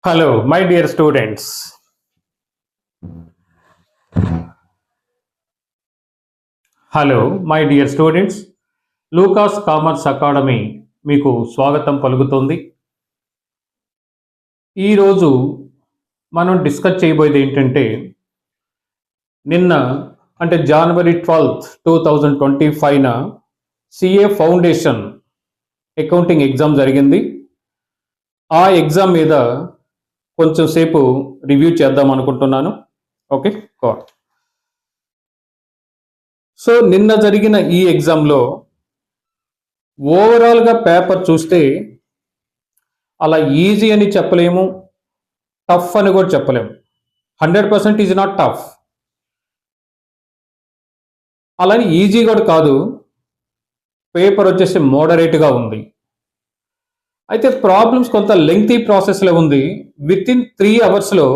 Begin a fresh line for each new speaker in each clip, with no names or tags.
Hello, my dear students. Hello my dear students, Lucas commerce academy మీకు స్వాగతం పలుకుతుంది. ఈరోజు మనం డిస్కస్ చేయబోయేది ఏంటంటే, నిన్న అంటే జనవరి 12, 2025న సిఏ ఫౌండేషన్ అకౌంటింగ్ ఎగ్జామ్ జరిగింది. ఆ ఎగ్జామ్ మీద కొంచెం సేపు రివ్యూ చేద్దాం అనుకుంటున్నాను. ఓకే, సో నిన్న జరిగిన ఈ ఎగ్జామ్లో ఓవరాల్గా పేపర్ చూస్తే అలా ఈజీ అని చెప్పలేము, టఫ్ అని కూడా చెప్పలేము. 100% ఈజ్ నాట్ టఫ్, అలానే ఈజీ కూడా కాదు. పేపర్ వచ్చేసి మోడరేట్గా ఉంది. అయితే ప్రాబ్లమ్స్ కొంత లెంగ్తీ ప్రాసెస్లో ఉంది. విత్ ఇన్ 3 అవర్స్లో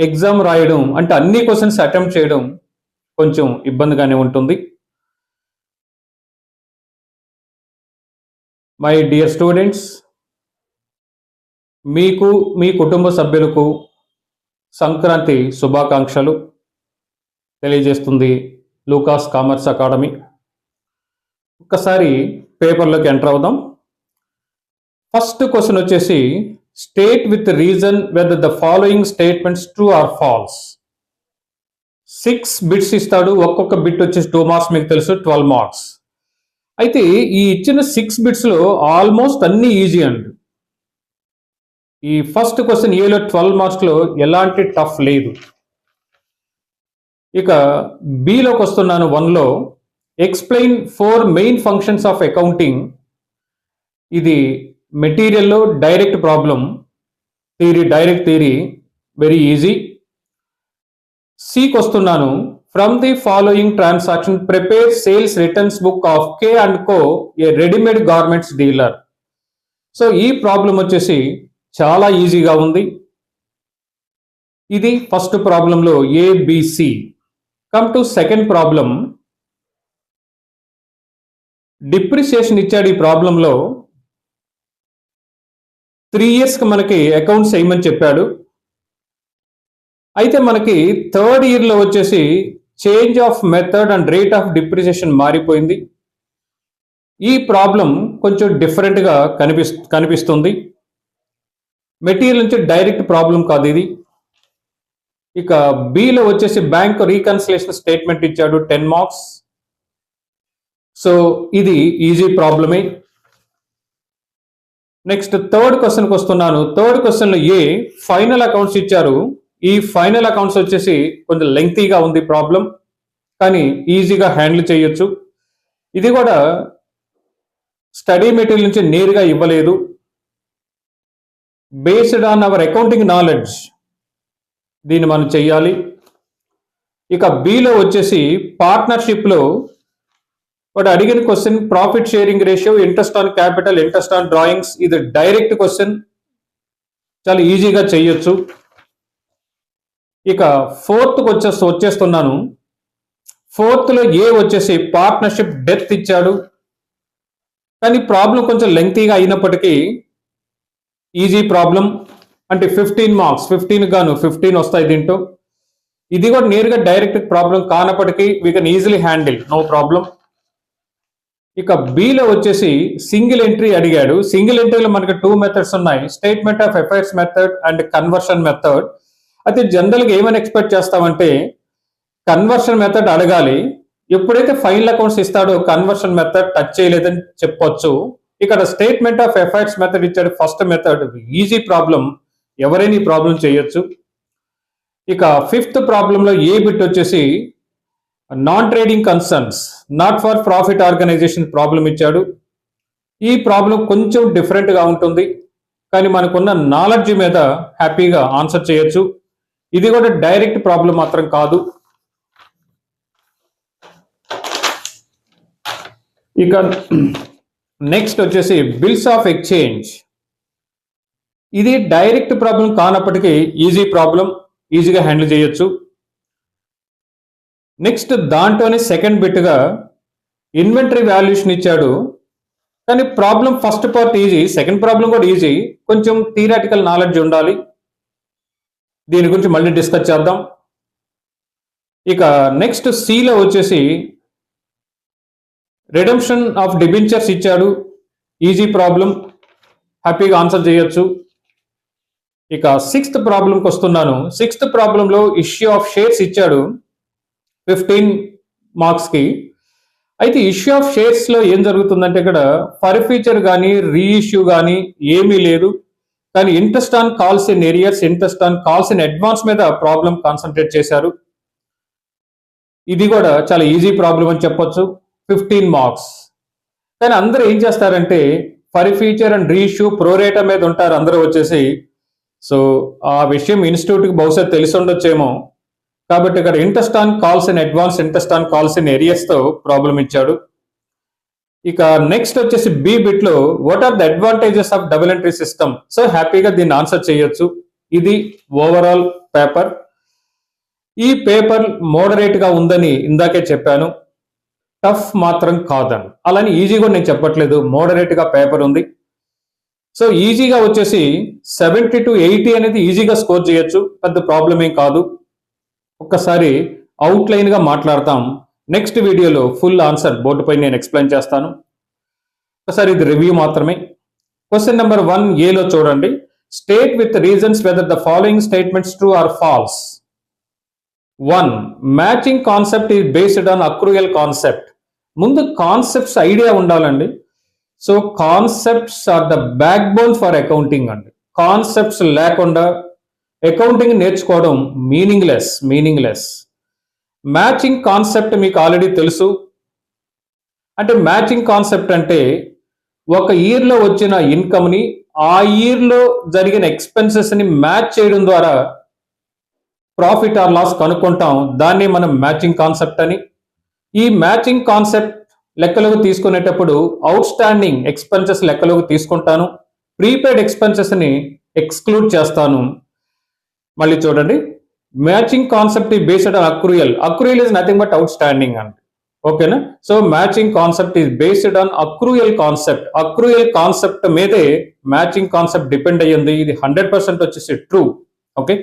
ఎగ్జామ్ రాయడం అంటే అన్ని క్వశ్చన్స్ అటెంప్ట్ చేయడం కొంచెం ఇబ్బందిగానే ఉంటుంది. మై డియర్ స్టూడెంట్స్, మీకు మీ కుటుంబ సభ్యులకు సంక్రాంతి శుభాకాంక్షలు తెలియజేస్తుంది లూకాస్ కామర్స్ అకాడమీ. ఒక్కసారి పేపర్లోకి ఎంటర్ అవుదాం. ఫస్ట్ క్వశ్చన్ వచ్చేసి, state with reason whether the following statements true or false. 6 bits ఇస్తాడు. ఒక్కొక్క బిట్ వచ్చేసి 2 మార్క్స్, మీకు తెలుసు 12 మార్క్స్. అయితే ఈ ఇచ్చిన 6 బిట్స్లో ఆల్మోస్ట్ అన్ని ఈజీ అండి. ఈ ఫస్ట్ క్వశ్చన్ ఏలో 12 మార్క్స్లో ఎలాంటి టఫ్ లేదు. ఇక బిలోకి వస్తున్నాను. 1లో explain 4 main functions of accounting. ఇది మెటీరియల్లో direct problem, direct theory, very easy. సికి వస్తున్నాను. From the following transaction prepare sales returns book of K and Co, a readymade garments dealer. So ఈ ప్రాబ్లం వచ్చేసి చాలా ఈజీగా ఉంది. ఇది ఫస్ట్ ప్రాబ్లంలో ABC. Come to second problem. Depreciation ఇచ్చాడు ఈ ప్రాబ్లంలో. 3 ఇయర్స్కి మనకి అకౌంట్స్ వేయమని చెప్పాడు. అయితే మనకి థర్డ్ ఇయర్లో వచ్చేసి change of method and rate of depreciation మారిపోయింది. ఈ ప్రాబ్లం కొంచెం డిఫరెంట్గా కనిపిస్తుంది. మెటీరియల్ నుంచి డైరెక్ట్ ప్రాబ్లం కాదు ఇది. ఇక బిలో వచ్చేసి బ్యాంక్ రీకన్సిలేషన్ స్టేట్మెంట్ ఇచ్చాడు, 10 మార్క్స్. సో ఇది ఈజీ ప్రాబ్లమే. నెక్స్ట్ థర్డ్ క్వశ్చన్కి వస్తున్నాను. థర్డ్ క్వశ్చన్లో ఫైనల్ అకౌంట్స్ ఇచ్చారు. ఈ ఫైనల్ అకౌంట్స్ వచ్చేసి కొంచెం లెంగ్తీగా ఉంది ప్రాబ్లం, కానీ ఈజీగా హ్యాండిల్ చేయొచ్చు. ఇది కూడా స్టడీ మెటీరియల్ నుంచి నేరుగా ఇవ్వలేదు. Based on hour accounting knowledge దీన్ని మనం చెయ్యాలి. ఇక బిలో వచ్చేసి పార్ట్నర్షిప్లో వాడు అడిగిన question profit sharing ratio, interest on capital, interest on drawings. ఇది డైరెక్ట్ క్వశ్చన్, చాలా ఈజీగా చేయొచ్చు. ఇక ఫోర్త్కి వచ్చేస్తున్నాను. ఫోర్త్లో వచ్చేసి పార్ట్నర్షిప్ డెత్ ఇచ్చాడు, కానీ ప్రాబ్లం కొంచెం లెంగ్తీగా అయినప్పటికీ ఈజీ ప్రాబ్లం. అంటే 15 మార్క్స్, 15 గాను 15 వస్తాయి దీంట్లో. ఇది కూడా నేరుగా డైరెక్ట్ ప్రాబ్లం కానప్పటికీ we can easily handle, no problem. ఇక బిలో వచ్చేసి సింగిల్ ఎంట్రీ అడిగాడు. సింగిల్ ఎంట్రీలో మనకి 2 మెథడ్స్ ఉన్నాయి, statement of affairs method and conversion method. అయితే జనరల్గా ఏమని ఎక్స్పెక్ట్ చేస్తామంటే కన్వర్షన్ మెథడ్ అడగాలి. ఎప్పుడైతే ఫైనల్ అకౌంట్స్ ఇస్తాడో కన్వర్షన్ మెథడ్ టచ్ చేయలేదని చెప్పొచ్చు. ఇక్కడ స్టేట్మెంట్ ఆఫ్ ఎఫైర్స్ మెథడ్ ఇచ్చాడు, ఫస్ట్ మెథడ్, ఈజీ ప్రాబ్లం, ఎవరైనా ఈ ప్రాబ్లం చేయొచ్చు. ఇక ఫిఫ్త్ ప్రాబ్లంలో బిట్ వచ్చేసి non trading concerns, not for profit organization problem ఇచ్చాడు. ఈ ప్రాబ్లం కొంచెం డిఫరెంట్గా ఉంటుంది, కానీ మనకున్న నాలెడ్జ్ మీద హ్యాపీగా ఆన్సర్ చేయొచ్చు. ఇది కూడా డైరెక్ట్ ప్రాబ్లం మాత్రం కాదు. ఇక నెక్స్ట్ వచ్చేసి బిల్స్ ఆఫ్ ఎక్స్చేంజ్. ఇది డైరెక్ట్ ప్రాబ్లం కానప్పటికీ ఈజీ ప్రాబ్లం, ఈజీగా హ్యాండిల్ చేయొచ్చు. నెక్స్ట్ దాంట్లోనే సెకండ్ బిట్గా ఇన్వెంటరీ వాల్యుయేషన్ ఇచ్చాడు. కానీ problem first part easy, second problem కూడా ఈజీ, కొంచెం థియరాటికల్ నాలెడ్జ్ ఉండాలి. దీని గురించి మళ్ళీ డిస్కస్ చేద్దాం. ఇక నెక్స్ట్ సిలో వచ్చేసి రిడెంప్షన్ ఆఫ్ డిబెంచర్స్ ఇచ్చాడు. ఈజీ ప్రాబ్లం, హ్యాపీగా ఆన్సర్ చేయొచ్చు. ఇక సిక్స్త్ ప్రాబ్లంకి వస్తున్నాను. సిక్స్త్ ప్రాబ్లంలో ఇష్యూ ఆఫ్ షేర్స్ ఇచ్చాడు 15 మార్క్స్కి. అయితే ఇష్యూ ఆఫ్ షేర్స్లో ఏం జరుగుతుందంటే ఇక్కడ ఫర్ ఫ్యూచర్ కానీ రీఇష్యూ కానీ ఏమీ లేదు. కానీ interest on calls in arrears, interest on calls in advance మీద ప్రాబ్లం కాన్సన్ట్రేట్ చేశారు. ఇది కూడా చాలా ఈజీ ప్రాబ్లం అని చెప్పొచ్చు, 15 మార్క్స్. కానీ అందరూ ఏం చేస్తారంటే ఫర్ ఫ్యూచర్ అండ్ రీఇష్యూ ప్రోరేటా మీద ఉంటారు అందరూ వచ్చేసి. సో ఆ విషయం ఇన్స్టిట్యూట్కి బహుశా తెలిసి ఉండొచ్చేమో. కాబట్టి ఇక్కడ interest on calls in advance, interest on calls in ఏరియర్స్తో ప్రాబ్లం ఇచ్చాడు. ఇక నెక్స్ట్ వచ్చేసి బి బిట్లో what are the advantages of double entry system. So హ్యాపీగా దీన్ని ఆన్సర్ చేయొచ్చు. ఇది ఓవరాల్ పేపర్. ఈ పేపర్ మోడరేట్ గా ఉందని ఇందాకే చెప్పాను, టఫ్ మాత్రం కాదని. అలాని ఈజీ కూడా నేను చెప్పట్లేదు, మోడరేట్ గా పేపర్ ఉంది. సో ఈజీగా వచ్చేసి 70 to 80 అనేది ఈజీగా స్కోర్ చేయొచ్చు, పెద్ద ప్రాబ్లం ఏం కాదు. ఒక్కసారి అవుట్లైన్ గా మాట్లాడతాం. నెక్స్ట్ వీడియోలో ఫుల్ ఆన్సర్ బోర్డుపై నేను ఎక్స్ప్లెయిన్ చేస్తాను. ఒకసారి ఇది రివ్యూ మాత్రమే. క్వశ్చన్ నెంబర్ 1A చూడండి. State with reasons whether the following statements true or false. 1. Matching concept is based on accrual concept. ముందు కాన్సెప్ట్స్ ఐడియా ఉండాలండి. So concepts are the backbone for accounting అండి. Concepts లేకుండా accounting నేర్చుకోవడం meaningless. Matching concept మీకు already తెలుసు. అంటే matching concept అంటే ఒక ఇయర్లో వచ్చిన ఇన్కమ్ని ఆ ఇయర్లో జరిగిన ఎక్స్పెన్సెస్ని మ్యాచ్ చేయడం ద్వారా ప్రాఫిట్ ఆర్ లాస్ కనుక్కుంటాం. దాన్ని మనం మ్యాచింగ్ కాన్సెప్ట్ అని. ఈ మ్యాచింగ్ కాన్సెప్ట్ లెక్కలోకి తీసుకునేటప్పుడు అవుట్ స్టాండింగ్ ఎక్స్పెన్సెస్ లెక్కలోకి తీసుకుంటాను, ప్రీపెయిడ్ ఎక్స్పెన్సెస్ని ఎక్స్క్లూడ్ చేస్తాను. మళ్ళీ చూడండి, మ్యాచింగ్ కాన్సెప్ట్ ఈ based on accrual. Accrual is nothing but out standing అండి. ఓకేనా? So matching concept is based on accrual concept. Accrual concept మీదే మ్యాచింగ్ కాన్సెప్ట్ డిపెండ్ అయ్యింది. ఇది 100% వచ్చేసి true. Okay,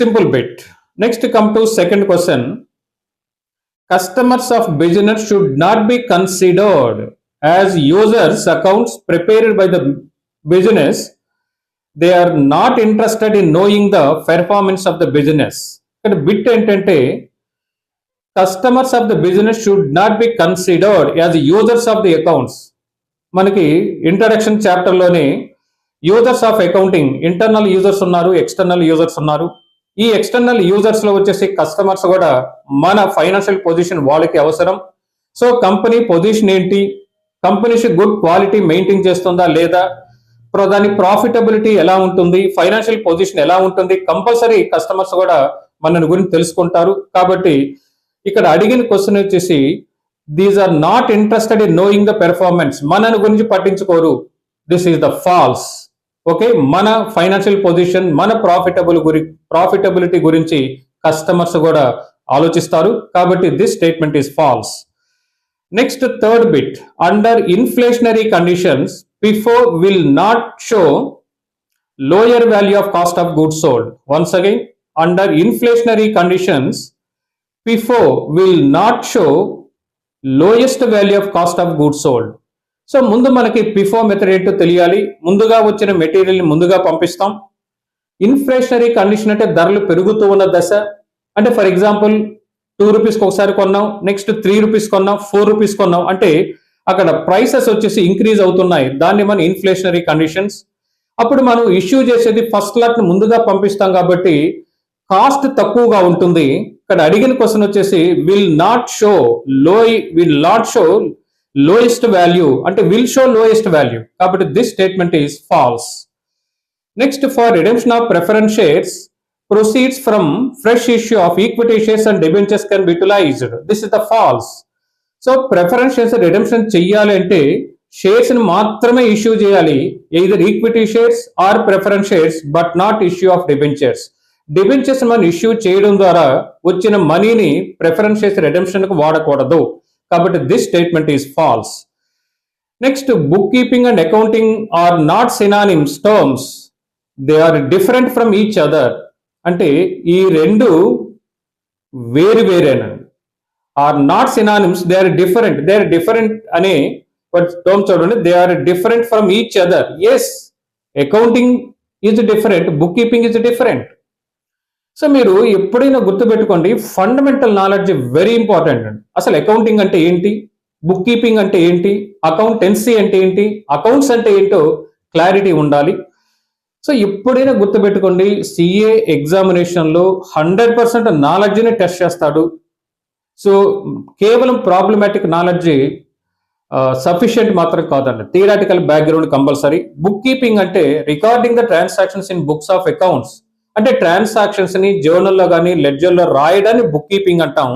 simple bit. Next come to second question. Customers of business should not be considered as users accounts prepared by the business. They are not interested in knowing the performance of the business. ఇక్కడ bit ఏంటంటే customers of the business should not be considered as users of the accounts. మనకి introduction చాప్టర్లోనే users of accounting, internal users ఉన్నారు, external users ఉన్నారు. ఈ external users లో వచ్చేసి customers కూడా మన ఫైనాన్షియల్ పొజిషన్ వాళ్ళకి అవసరం. సో కంపెనీ పొజిషన్ ఏంటి, కంపెనీ గుడ్ క్వాలిటీ మెయింటైన్ చేస్తుందా లేదా, దాని ప్రాఫిటబిలిటీ ఎలా ఉంటుంది, ఫైనాన్షియల్ పొజిషన్ ఎలా ఉంటుంది, కంపల్సరీ కస్టమర్స్ కూడా మన గురించి తెలుసుకుంటారు. కాబట్టి ఇక్కడ అడిగిన క్వశ్చన్ వచ్చేసి these are not interested in knowing the performance. మనని గురించి పట్టించుకోరు. This is the false. Okay, మన ఫైనాన్షియల్ పొజిషన్, మన ప్రాఫిటబిలిటీ గురించి కస్టమర్స్ కూడా ఆలోచిస్తారు. కాబట్టి this statement is false. Next third bit. Under inflationary conditions FIFO will not show lower value of cost of goods sold. Once again, under inflationary conditions FIFO will not show lowest value of cost of goods sold. So ముందు మనకి FIFO method ఏంటో తెలియాలి. ముందుగా వచ్చిన మెటీరియల్ని ముందుగా పంపిస్తాం. Inflationary condition అంటే ధరలు పెరుగుతూ ఉన్న దశ. అంటే ఫర్ ఎగ్జాంపుల్ 2 రూపీస్కి ఒకసారి కొన్నాం, నెక్స్ట్ 3 రూపీస్ కొన్నాం, 4 రూపీస్ కొన్నాం, అంటే అక్కడ ప్రైసెస్ వచ్చేసి ఇంక్రీజ్ అవుతున్నాయి. దాన్ని మన ఇన్ఫ్లేషనరీ కండిషన్స్. అప్పుడు మనం ఇష్యూ చేసేది ఫస్ట్ లాట్ ని ముందుగా పంపిస్తాం కాబట్టి కాస్ట్ తక్కువగా ఉంటుంది. ఇక్కడ అడిగిన క్వశ్చన్ వచ్చేసి will not show lowest value అంటే విల్ షో లోయెస్ట్ వాల్యూ. కాబట్టి this statement is false. Next, for redemption of preference shares proceeds from fresh issue of equity shares and debentures can be utilized. This is the false. So preference shares redemption చెయ్యాలి అంటే shares ని మాత్రమే issue చేయాలి, either equity shares or preference shares, but not issue of debentures. Debentures మనం issue చేయడం ద్వారా వచ్చిన మనీని ప్రిఫరెన్స్ షేర్స్ రిడెంప్షన్ కు వాడకూడదు. కాబట్టి this statement is false. Next book keeping and accounting are not synonyms terms, they are different from each other. అంటే ఈ రెండు వేరు వేరేనండి. Are not synonyms, they are different అనే టర్మ్ చూడండి. They are different from each other. Yes, accounting is different, book keeping is different. So మీరు ఎప్పుడైనా గుర్తుపెట్టుకోండి, ఫండమెంటల్ నాలెడ్జ్ వెరీ ఇంపార్టెంట్ అండి. అసలు అకౌంటింగ్ అంటే ఏంటి, బుక్ కీపింగ్ అంటే ఏంటి, అకౌంటెన్సీ అంటే ఏంటి, అకౌంట్స్ అంటే ఏంటో క్లారిటీ ఉండాలి. సో ఎప్పుడైనా గుర్తుపెట్టుకోండి, సిఏ ఎగ్జామినేషన్లో 100% నాలెడ్జ్ని టెస్ట్ చేస్తాడు. సో కేవలం ప్రాబ్లమాటిక్ నాలెడ్జ్ సఫిషియంట్ మాత్రం కాదండి, theoretical background compulsory. Book keeping అంటే recording the transactions in books of accounts. అంటే ట్రాన్సాక్షన్స్ ని జర్నల్లో కానీ లెడ్జర్లో రాయడాన్ని బుక్ కీపింగ్ అంటాం.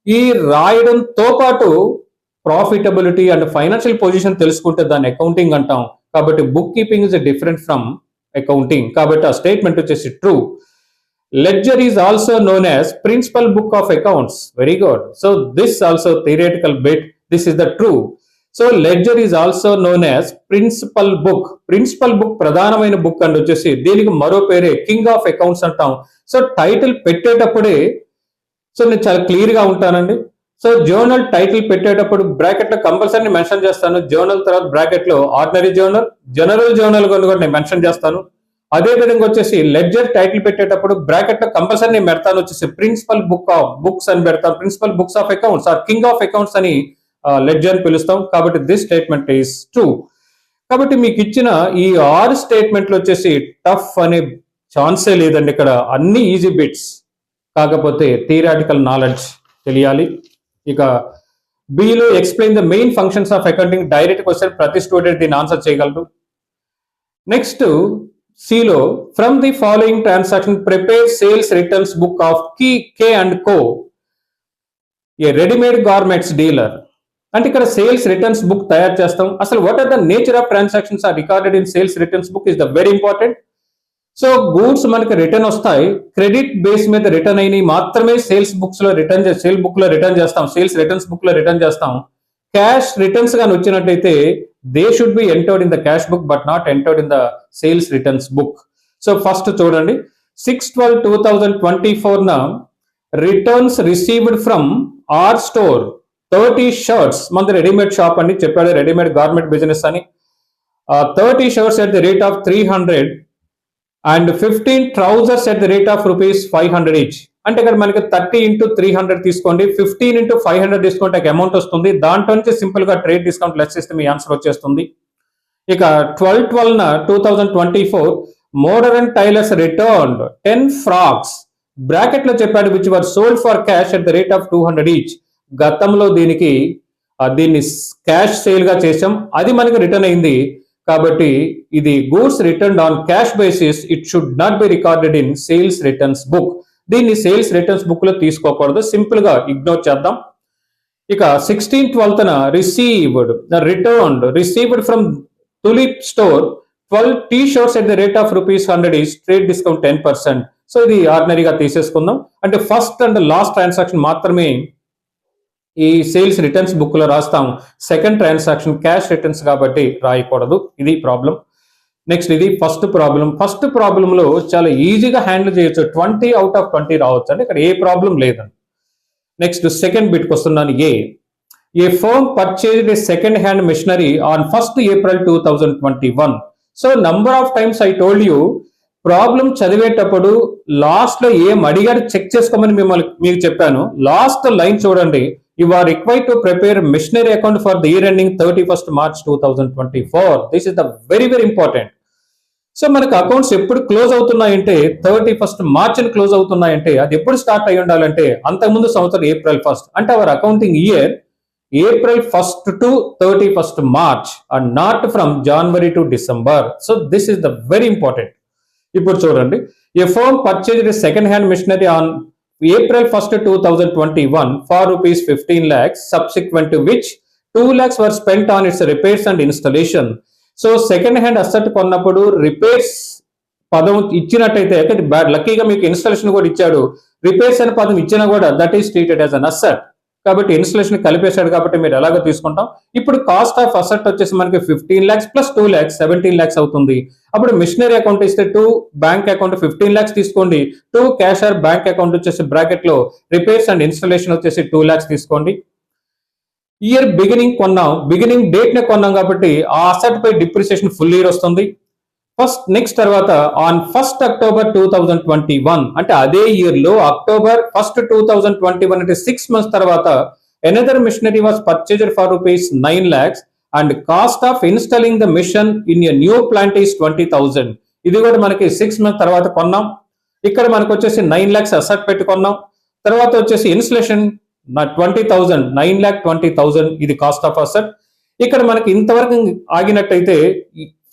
ఈ రాయడంతో పాటు ప్రాఫిటబిలిటీ అండ్ ఫైనాన్షియల్ పొజిషన్ తెలుసుకుంటే దాన్ని అకౌంటింగ్ అంటాం. కాబట్టి book keeping is different from accounting. కాబట్టి ఆ స్టేట్మెంట్ వచ్చేసి true. Ledger is also known as principal book of accounts. Very good. So this also theoretical bit, this is the true. So ledger is also known as principal book. Principal book ప్రధానమైన book అని వచ్చేసి దీనికి మరో పేరే king of accounts అంటాం. So title పెట్టేటప్పుడే so నేను చాలా క్లియర్ గా ఉంటానండి. సో జర్నల్ టైటిల్ పెట్టేటప్పుడు బ్రాకెట్ లో కంపల్సరీ మెన్షన్ చేస్తాను. జర్నల్ తర్వాత బ్రాకెట్ లో ఆర్డినరీ జర్నల్, జనరల్ జర్నల్ కూడా నేను మెన్షన్ చేస్తాను. అదే విధంగా వచ్చేసి లెడ్జర్ టైటిల్ పెట్టేటప్పుడు బ్రాకెట్ లో కంపల్సరీ నేను పెడతాను వచ్చేసి ప్రిన్సిపల్ బుక్ ఆఫ్ బుక్స్ అని పెడతాను. Principal books of accounts or king of accounts అని లెడ్జర్ పిలుస్తాం. కాబట్టి దిస్ స్టేట్మెంట్ ఈస్ ట్రూ. కాబట్టి మీకు ఇచ్చిన ఈ 6 స్టేట్మెంట్లు వచ్చేసి టఫ్ అనే ఛాన్సే లేదండి. ఇక్కడ అన్ని ఈజీ బిట్స్, కాకపోతే థియరాటికల్ నాలెడ్జ్ తెలియాలి. ఇక బిలో explain the main functions of accounting, direct question, ప్రతి స్టూడెంట్ దీన్ని ఆన్సర్ చేయగలరు. నెక్స్ట్ సిలో from the following transaction prepare sales returns book of K and Co, a readymade garments dealer. అంటే ఇక్కడ సేల్స్ రిటర్న్స్ బుక్ తయారు చేస్తాం. అసలు what are the nature of transactions are recorded in sales returns book is the very important. So goods మనకి return వస్తాయి, credit base మీద return అయినవి మాత్రమే సేల్స్ బుక్స్ లో రిటర్న్ సేల్ బుక్ లో రిటర్న్ చేస్తాం, సేల్స్ రిటర్న్స్ బుక్ లో return చేస్తాం. క్యాష్ రిటర్న్స్ గాని వచ్చినట్టయితే they should be entered in the cash book but not entered in the sales returns book. So first చూడండి, 6/12/2024 returns received from R store 30 shirts. మన readymade shop అని చెప్పాడు, readymade garment business అని. 30 shirts at the rate of 300 and 15 trousers at the rate of ₹500 each. అంటే ఇక్కడ మనకి 30 × 300 తీసుకోండి, 15 × 500 తీసుకుంటే అమౌంట్ వస్తుంది. దాంట్లో నుంచి సింపుల్ గా ట్రేడ్ డిస్కౌంట్ లెస్ చేస్తే మీ ఆన్సర్ వచ్చేస్తుంది. ఇక 12/12/2024 modern and tailors returned 10 frocks. Bracket లో చెప్పాడు which were sold for cash at the rate of 200 each. గతంలో దీన్ని క్యాష్ సేల్ గా చేసాం, అది మనకి రిటర్న్ అయింది. కాబట్టి ఇది goods return on cash basis, it should not be recorded in sales returns book. దీన్ని సేల్స్ రిటర్న్స్ బుక్ లో తీసుకోకూడదు, సింపుల్ గా ఇగ్నోర్ చేద్దాం. ఇక 16/12 received from tulip store 12 T shirts at the rate of ₹100 each, trade discount 10%. So ఇది ఆర్డినరీగా తీసేసుకుందాం. అంటే first and last transaction మాత్రమే ఈ సేల్స్ రిటర్న్స్ బుక్ లో రాస్తాం, సెకండ్ ట్రాన్సాక్షన్ క్యాష్ రిటర్న్స్ కాబట్టి రాయకూడదు. ఇది ప్రాబ్లం. నెక్స్ట్ ఇది ఫస్ట్ ప్రాబ్లం. ఫస్ట్ ప్రాబ్లం లో చాలా ఈజీగా హ్యాండిల్ చేయొచ్చు, 20/20 రావచ్చు, అంటే ఇక్కడ ఏ ప్రాబ్లం లేదండి. నెక్స్ట్ సెకండ్ బిట్కి వస్తున్నాను. A firm purchased a second hand machinery on 1st April 2021. So number of times I told you, problem చదివేటప్పుడు లాస్ట్ లో ఏం అడిగారు చెక్ చేసుకోమని మీకు చెప్పాను. లాస్ట్ లైన్ చూడండి, you are required to prepare machinery account for the year ending 31st March 2024. This is the very important. So మనకు accounts ఎప్పుడు క్లోజ్ అవుతున్నాయంటే 31st March అని క్లోజ్ అవుతున్నాయంటే అది ఎప్పుడు స్టార్ట్ అయి ఉండాలంటే అంతకుముందు సంవత్సరం April 1st. అంటే our accounting year April 1st to 31st March and not from January to December. So this is the very important. ఇప్పుడు చూడండి, a firm purchased a second hand machinery on April 1st, 2021 for ₹15 lakhs, subsequent to which 2 lakhs were spent on its repairs and installation. So second hand asset కొన్నప్పుడు repairs పదం ఇచ్చినట్టయితే, లక్కీగా మీకు installation కూడా ఇచ్చాడు, repairs అనే పదం ఇచ్చినా కూడా that is treated as an asset. కాబట్టి ఇన్స్టలేషన్ కలిపేశాడు కాబట్టి మీరు ఎలాగో తీసుకుంటాం. ఇప్పుడు కాస్ట్ ఆఫ్ అసెట్ వచ్చేసి మనకి 15 lakhs ప్లస్ 2 lakhs 17 lakhs అవుతుంది. అప్పుడు మిషనరీ అకౌంట్ ఇస్తే 2 బ్యాంక్ అకౌంట్ 15 lakhs తీసుకోండి, 2 క్యాష్ ఆర్ బ్యాంక్ అకౌంట్ వచ్చేసి బ్రాకెట్ లో రిపేర్స్ అండ్ ఇన్స్టలేషన్ వచ్చేసి 2 lakhs తీసుకోండి. ఇయర్ బిగినింగ్ కొన్నాం, బిగినింగ్ డేట్ నే కొన్నాం కాబట్టి ఆ అసెట్ పై డిప్రిసియేషన్ ఫుల్ ఇయర్ వస్తుంది. నెక్స్ట్ తర్వాత ఆన్ 1st October 2021 అంటే అదే ఇయర్ లో October 1st 2021 అంటే 6 months తర్వాత another machinery was purchased for rupees 9 lakhs and cost of installing the machine in a new plant is 20,000. ఇది కూడా మనకి 6 months తర్వాత కొన్నాం. ఇక్కడ మనకు వచ్చేసి 9 lakhs అసెట్ పెట్టుకున్నాం. తర్వాత వచ్చేసి ఇన్స్టలేషన్ 20,000 9,20,000 ఇది కాస్ట్ ఆఫ్ అసెట్. ఇక్కడ మనకి ఇంతవరకు ఆగినట్టయితే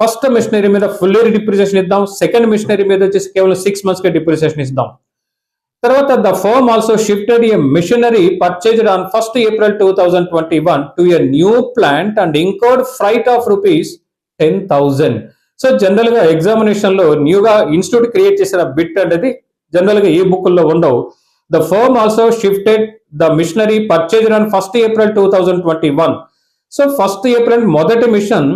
ఫస్ట్ మిషనరీ మీద ఫుల్ ఇయర్ డిప్రిసియేషన్ ఇద్దాం, సెకండ్ మిషనరీ మీద వచ్చేసి కేవలం 6 months కే డిప్రిసియేషన్ ఇద్దాం. తర్వాత the firm also shifted a machinery purchased on 1st April 2021 to a new plant and incurred freight of rupees 10,000. So general గా ఎగ్జామినేషన్ లో న్యూగా ఇన్స్టిట్యూట్ క్రియేట్ చేసిన బిట్ అనేది జనరల్ గా ఏ బుక్ లో ఉండవు. The firm also shifted the machinery purchased on 1st April 2021. So 1st April మొదటి మిషన్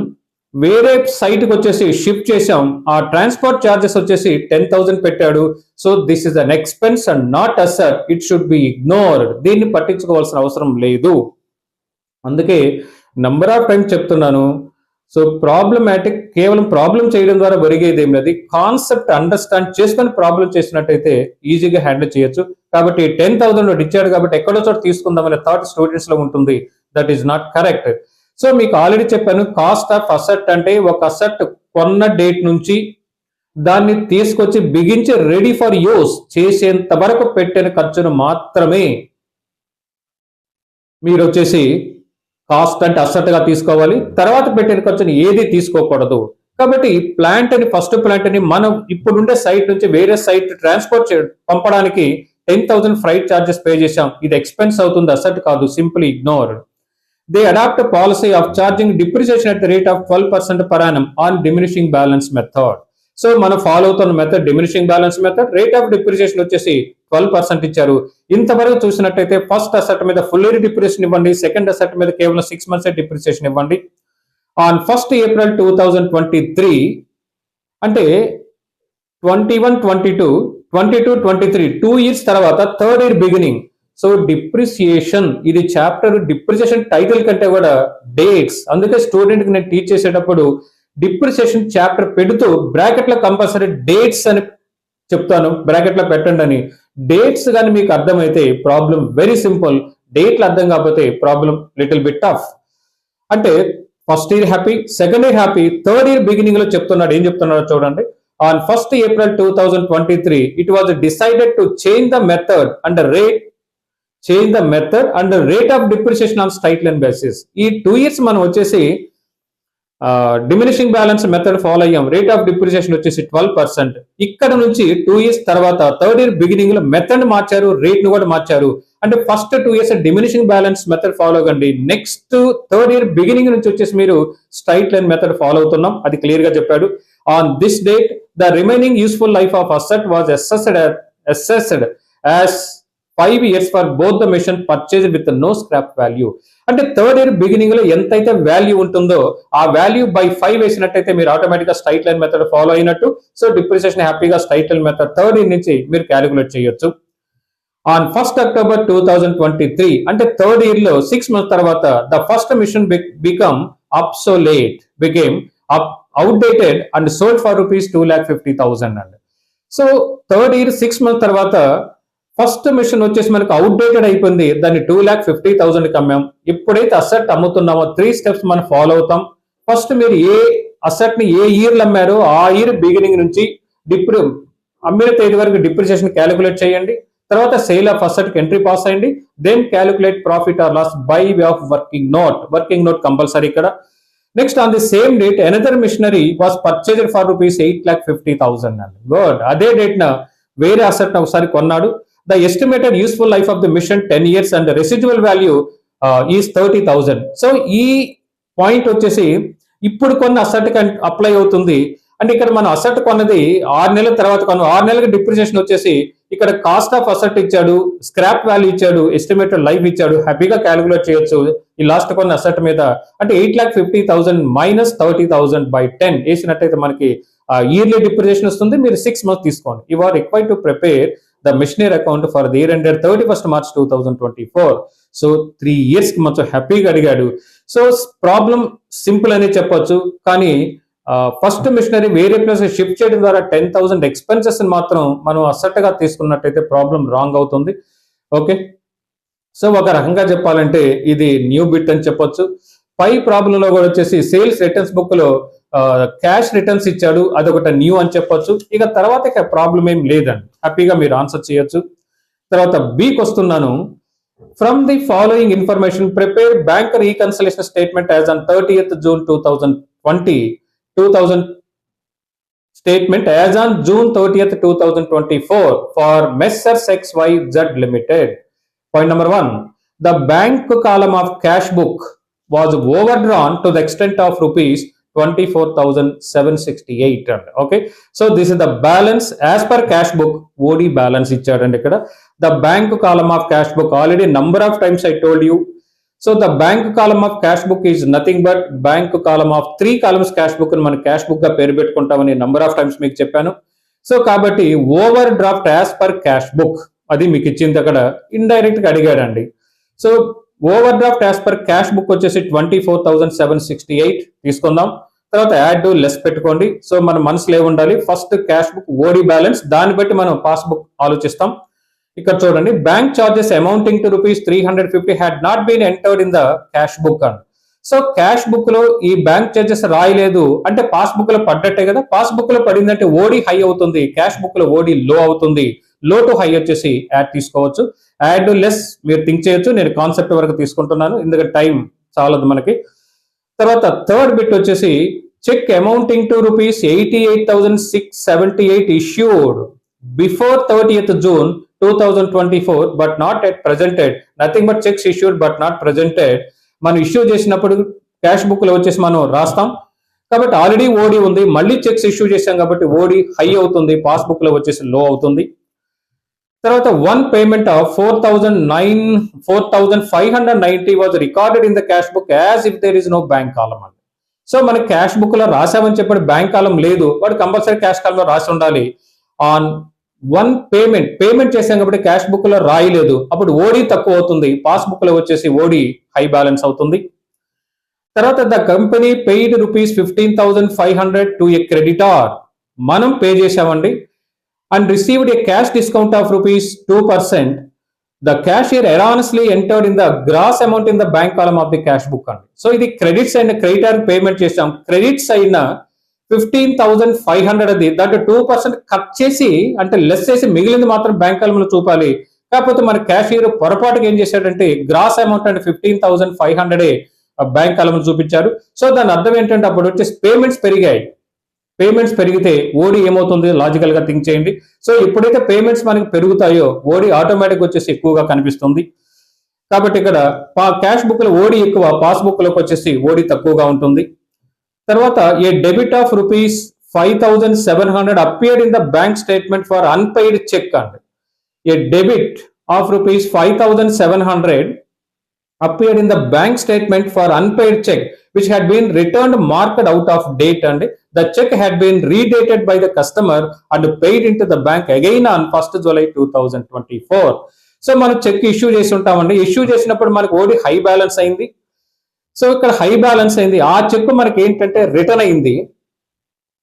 వేరే సైట్ కి వచ్చేసి షిఫ్ట్ చేసాం, ఆ ట్రాన్స్పోర్ట్ చార్జెస్ వచ్చేసి 10,000 పెట్టాడు. So this is an expense and not asset, it should be ignored. దీన్ని పట్టించుకోవాల్సిన అవసరం లేదు. అందుకే నంబర్ ఆఫ్ టైమ్స్ చెప్తున్నాను. సో ప్రాబ్లమాటిక్ కేవలం ప్రాబ్లం చేయడం ద్వారా ఒరిగేది ఏం లేదు, కాన్సెప్ట్ అండర్స్టాండ్ చేసుకొని ప్రాబ్లం చేసినట్టయితే ఈజీగా హ్యాండిల్ చేయొచ్చు. కాబట్టి 10,000 ఇచ్చాడు కాబట్టి ఎక్కడో చోట తీసుకుందామనే థాట్ స్టూడెంట్స్ లో ఉంటుంది. That is not correct. So మీకు ఆల్రెడీ చెప్పాను, కాస్ట్ ఆఫ్ అసెట్ అంటే ఒక అసెట్ కొన్న డేట్ నుంచి దాన్ని తీసుకొచ్చి బిగించి రెడీ ఫర్ యూస్ చేసేంత వరకు పెట్టిన ఖర్చును మాత్రమే మీరు వచ్చేసి కాస్ట్ అంటే అసెట్ గా తీసుకోవాలి. తర్వాత పెట్టిన ఖర్చుని ఏది తీసుకోకూడదు. కాబట్టి ప్లాంట్ అని ఫస్ట్ ప్లాంట్ అని మనం ఇప్పుడుండే సైట్ నుంచి వేరే సైట్ ట్రాన్స్పోర్ట్ పంపడానికి 10,000 ఫ్రైట్ చార్జెస్ పే చేశాం. ఇది ఎక్స్పెన్స్ అవుతుంది, అసెట్ కాదు. Simple ignore. They adopt a policy of charging depreciation at the rate of 12% per annum on diminishing balance method. So మనం ఫాలో అవుతున్న method diminishing balance method. Rate of depreciation వచ్చేసి 12% ఇచ్చారు. ఇంతవరకు చూసినట్టయితే ఫస్ట్ అసెట్ మీద full year depreciation ఇవ్వండి, second asset మీద కేవలం 6 months డిప్రిసియేషన్ ఇవ్వండి. ఆన్ 1st April 2023 అంటే 21, 22, 22, 23 2 years తర్వాత third year beginning. So depreciation ఇది చాప్టర్ డిప్రిసియేషన్ టైటిల్ కంటే కూడా డేట్స్. అందుకే స్టూడెంట్ కి నేను టీచ్ చేసేటప్పుడు డిప్రిసియేషన్ చాప్టర్ పెడుతూ బ్రాకెట్ లో కంపల్సరీ డేట్స్ అని చెప్తాను, బ్రాకెట్ లో పెట్టండి అని. డేట్స్ కానీ మీకు అర్థమైతే ప్రాబ్లం వెరీ సింపుల్, డేట్లు అర్థం కాకపోతే ప్రాబ్లం లిటిల్ బిట్ టఫ్. అంటే first year happy, second year happy, third year beginning లో చెప్తున్నాడు. ఏం చెప్తున్నాడో చూడండి. On 1st April 2023 it was decided to change the method and rate of depreciation on straight line basis. ఈ 2 years మనం వచ్చేసి diminishing balance method follow అయ్యాం. Rate of depreciation వచ్చేసి 12%. ఇక్కడ నుంచి 2 years తర్వాత థర్డ్ ఇయర్ బిగినింగ్ లో మెథడ్ మార్చారు, రేట్ ను కూడా మార్చారు. అంటే first 2 years diminishing balance method follow కండి, నెక్స్ట్ థర్డ్ ఇయర్ బిగినింగ్ నుంచి వచ్చేసి మీరు స్ట్రైట్ లైన్ మెథడ్ ఫాలో అవుతున్నాం. అది క్లియర్ గా చెప్పాడు. On this date the remaining useful life of asset was assessed as 5 years for both the machine purchase with no scrap value. అంటే third year beginning లో ఎంతైతే వాల్యూ ఉంటుందో ఆ value by 5 వేసినట్టయితే మీరు ఆటోమేటిక్ గా స్ట్రైట్ లైన్ మెథడ్ ఫాలో అయినట్టు. So depreciation హ్యాపీగా straight line method third year నుంచి మీరు క్యాలిక్యులేట్ చేయొచ్చు. ఆన్ 1st October 2023 అంటే థర్డ్ ఇయర్ లో 6 months తర్వాత the first machine become became outdated and sold for rupees 2,50,000 అండి. సో థర్డ్ ఇయర్ 6 months తర్వాత ఫస్ట్ మిషన్ వచ్చేసి మనకు అవుట్డేటెడ్ అయిపోయింది, దాన్ని 2,50,000 అమ్మాం. ఎప్పుడైతే అసెట్ అమ్ముతున్నామో 3 steps మనం ఫాలో అవుతాం. ఫస్ట్ మీరు ఏ అసెట్ ని ఏ ఇయర్ అమ్మారో ఆ ఇయర్ బిగినింగ్ నుంచి అమ్మిన తేదీ వరకు డిప్రిసియేషన్ క్యాలిక్యులేట్ చేయండి. తర్వాత సేల్ ఆఫ్ అసెట్ కి ఎంట్రీ పాస్ అయ్యండి. Then calculate profit or loss by way of working note compulsory ఇక్కడ. Next on the same date another machinery was purchased for rupees 8,50,000 అండి. గుడ్. అదే డేట్ న వేరే asset ఒకసారి కొన్నాడు. The estimated useful life of the mission 10 years and the residual value is 30,000. So ఈ point వచ్చేసి ఇప్పుడు కొన్న అసెట్ కి అప్లై అవుతుంది. అంటే ఇక్కడ మన అసెట్ కొన్నది 6 నెలల తర్వాత 6 నెలలకి డిప్రిసియేషన్ వచ్చేసి ఇక్కడ కాస్ట్ ఆఫ్ అసెట్ ఇచ్చాడు, స్క్రాప్ వాల్యూ ఇచ్చాడు, ఎస్టిమేటెడ్ లైఫ్ ఇచ్చాడు, హ్యాపీగా క్యాలిక్యులేట్ చేయొచ్చు ఈ లాస్ట్ కొన్న అసెట్ మీద. అంటే 8,50,000 మైనస్ 30,000 బై 10 వేసినట్టయితే మనకి ఇయర్లీ డిప్రిసియేషన్ వస్తుంది. మీరు 6 months తీసుకోండి. You are required to prepare the machinery account for the year ended 31st March 2024. So 3 years కి మంచి హ్యాపీగా అడిగాడు. సో ప్రాబ్లం సింపుల్ అని చెప్పొచ్చు, కానీ ఫస్ట్ మిషనరీ వేరే ప్లేస్ షిఫ్ట్ చేయడం ద్వారా 10,000 ఎక్స్పెన్సెస్ మాత్రం మనం అసెట్ గా తీసుకున్నట్టయితే ప్రాబ్లం రాంగ్ అవుతుంది. ఓకే, సో ఒక రకంగా చెప్పాలంటే ఇది న్యూ బిట్ అని చెప్పొచ్చు. పై ప్రాబ్లం లో కూడా వచ్చేసి సేల్స్ రిటర్న్స్ బుక్ లో క్యాష్ రిటర్న్స్ ఇచ్చాడు, అదొకటి న్యూ అని చెప్పొచ్చు. ఇక తర్వాత ఇక ప్రాబ్లం ఏం లేదండి, హ్యాపీగా మీరు ఆన్సర్ చేయొచ్చు. తర్వాత బికి వస్తున్నాను. From the following information prepare bank reconciliation statement as on 30th June 2020 statement as on June 30th 2024 for Messrs XYZ Limited. Point number 1, the bank column of cash book was overdrawn to the extent of rupees 24,768. Okay, so this is the balance as per cash book. OD balance ichadandi ikkada. The bank column of cash book, already number of times I told you. So the bank column of cash book is nothing but bank column of 3 columns cash book అని మన cash book గా పేరు పెట్టుకుంటామని number of times మీకు చెప్పాను. So కాబట్టి overdraft as per cash book అది మీకు ఇచ్చింది అక్కడ ఇండైరెక్ట్ గా అడిగాడండి. So overdraft as per cash book వచ్చేసి 24,768 తీసుకుందాం. తర్వాత యాడ్ టు లెస్ పెట్టుకోండి. సో మన మనసులో ఏముండాలి, first cash book OD balance, దాన్ని బట్టి మనం పాస్ బుక్ ఆలోచిస్తాం. ఇక్కడ చూడండి, bank charges amounting to rupees 350 had not been entered in the cash book అని. సో క్యాష్ బుక్ లో ఈ బ్యాంక్ చార్జెస్ రాయలేదు అంటే పాస్ బుక్ లో పడ్డట్టే కదా. పాస్ బుక్ లో పడిందంటే ఓడి హై అవుతుంది, క్యాష్ బుక్ లో ఓడి లో అవుతుంది. లో టు హై వచ్చేసి యాడ్ తీసుకోవచ్చు, యాడ్ లెస్ మీరు థింక్ చేయొచ్చు. నేను కాన్సెప్ట్ వరకు తీసుకుంటున్నాను ఎందుకంటే టైం చాలదు మనకి. తర్వాత థర్డ్ బిట్ వచ్చేసి check amounting to rupees 88,678 issued before 30th June 2024 but not yet presented. Nothing but checks issued but not presented. మనం ఇష్యూ చేసినప్పుడు క్యాష్ బుక్ లో వచ్చేసి మనం రాస్తాం కాబట్టి ఆల్రెడీ ఓడి ఉంది, మళ్ళీ చెక్స్ ఇష్యూ చేశాం కాబట్టి ఓడి హై అవుతుంది, పాస్ బుక్ లో వచ్చేసి లో అవుతుంది. తర్వాత one payment of 4,590 was recorded in the cash book as if there is no bank column అండి. సో మన క్యాష్ బుక్ లో రాసామని చెప్పాడు, బ్యాంక్ కాలం లేదు, వాడు కంపల్సరీ క్యాష్ కాలం లో రాసి ఉండాలి. ఆన్ వన్ పేమెంట్ చేసాం కాబట్టి క్యాష్ బుక్ లో రాయలేదు, అప్పుడు ఓడి తక్కువ అవుతుంది, పాస్ బుక్ లో వచ్చేసి ఓడి హై బ్యాలెన్స్ అవుతుంది. తర్వాత the company paid rupees 15,500 to a creditor, మనం పే చేసామండి. And received a cash discount of rupees 2%. The cashier erroneously entered in the gross amount in the bank column of the cash book అండి. So ఇది credits అయిన creditor payment చేసాం, credits అయిన 15,500 అది దాంట్లో 2% cut చేసి అంటే లెస్ చేసి మిగిలింది మాత్రం బ్యాంక్ కాలంలో చూపాలి. కాకపోతే మన క్యాషియర్ పొరపాటుగా ఏం చేశాడంటే గ్రాస్ అమౌంట్ అంటే 15,500 బ్యాంక్ కాలంలో చూపించారు. సో దాని అర్థం ఏంటంటే అప్పుడు వచ్చేసి పేమెంట్స్ పెరిగాయి, పేమెంట్స్ పెరిగితే ఓడి ఏమవుతుంది లాజికల్ గా థింక్ చేయండి. సో ఎప్పుడైతే పేమెంట్స్ మనకి పెరుగుతాయో ఓడి ఆటోమేటిక్ వచ్చేసి ఎక్కువగా కనిపిస్తుంది. కాబట్టి ఇక్కడ క్యాష్ బుక్ లో ఓడి ఎక్కువ, పాస్ బుక్ లోకి వచ్చేసి ఓడి తక్కువగా ఉంటుంది. తర్వాత a debit of rupees 5,700 appeared in the bank statement for unpaid cheque అండి. A debit of rupees 5,700 appeared in the bank statement for unpaid check which had been returned marked out of date and the check had been redated by the customer and paid into the bank again on 1st July 2024. So మనం check issue చేసి ఉంటామండి, issue చేసినప్పుడు మనకు ఓడి high balance అయింది. So ఇక్కడ high balance అయింది, ఆ check మనకి ఏంటంటే రిటర్న్ అయింది,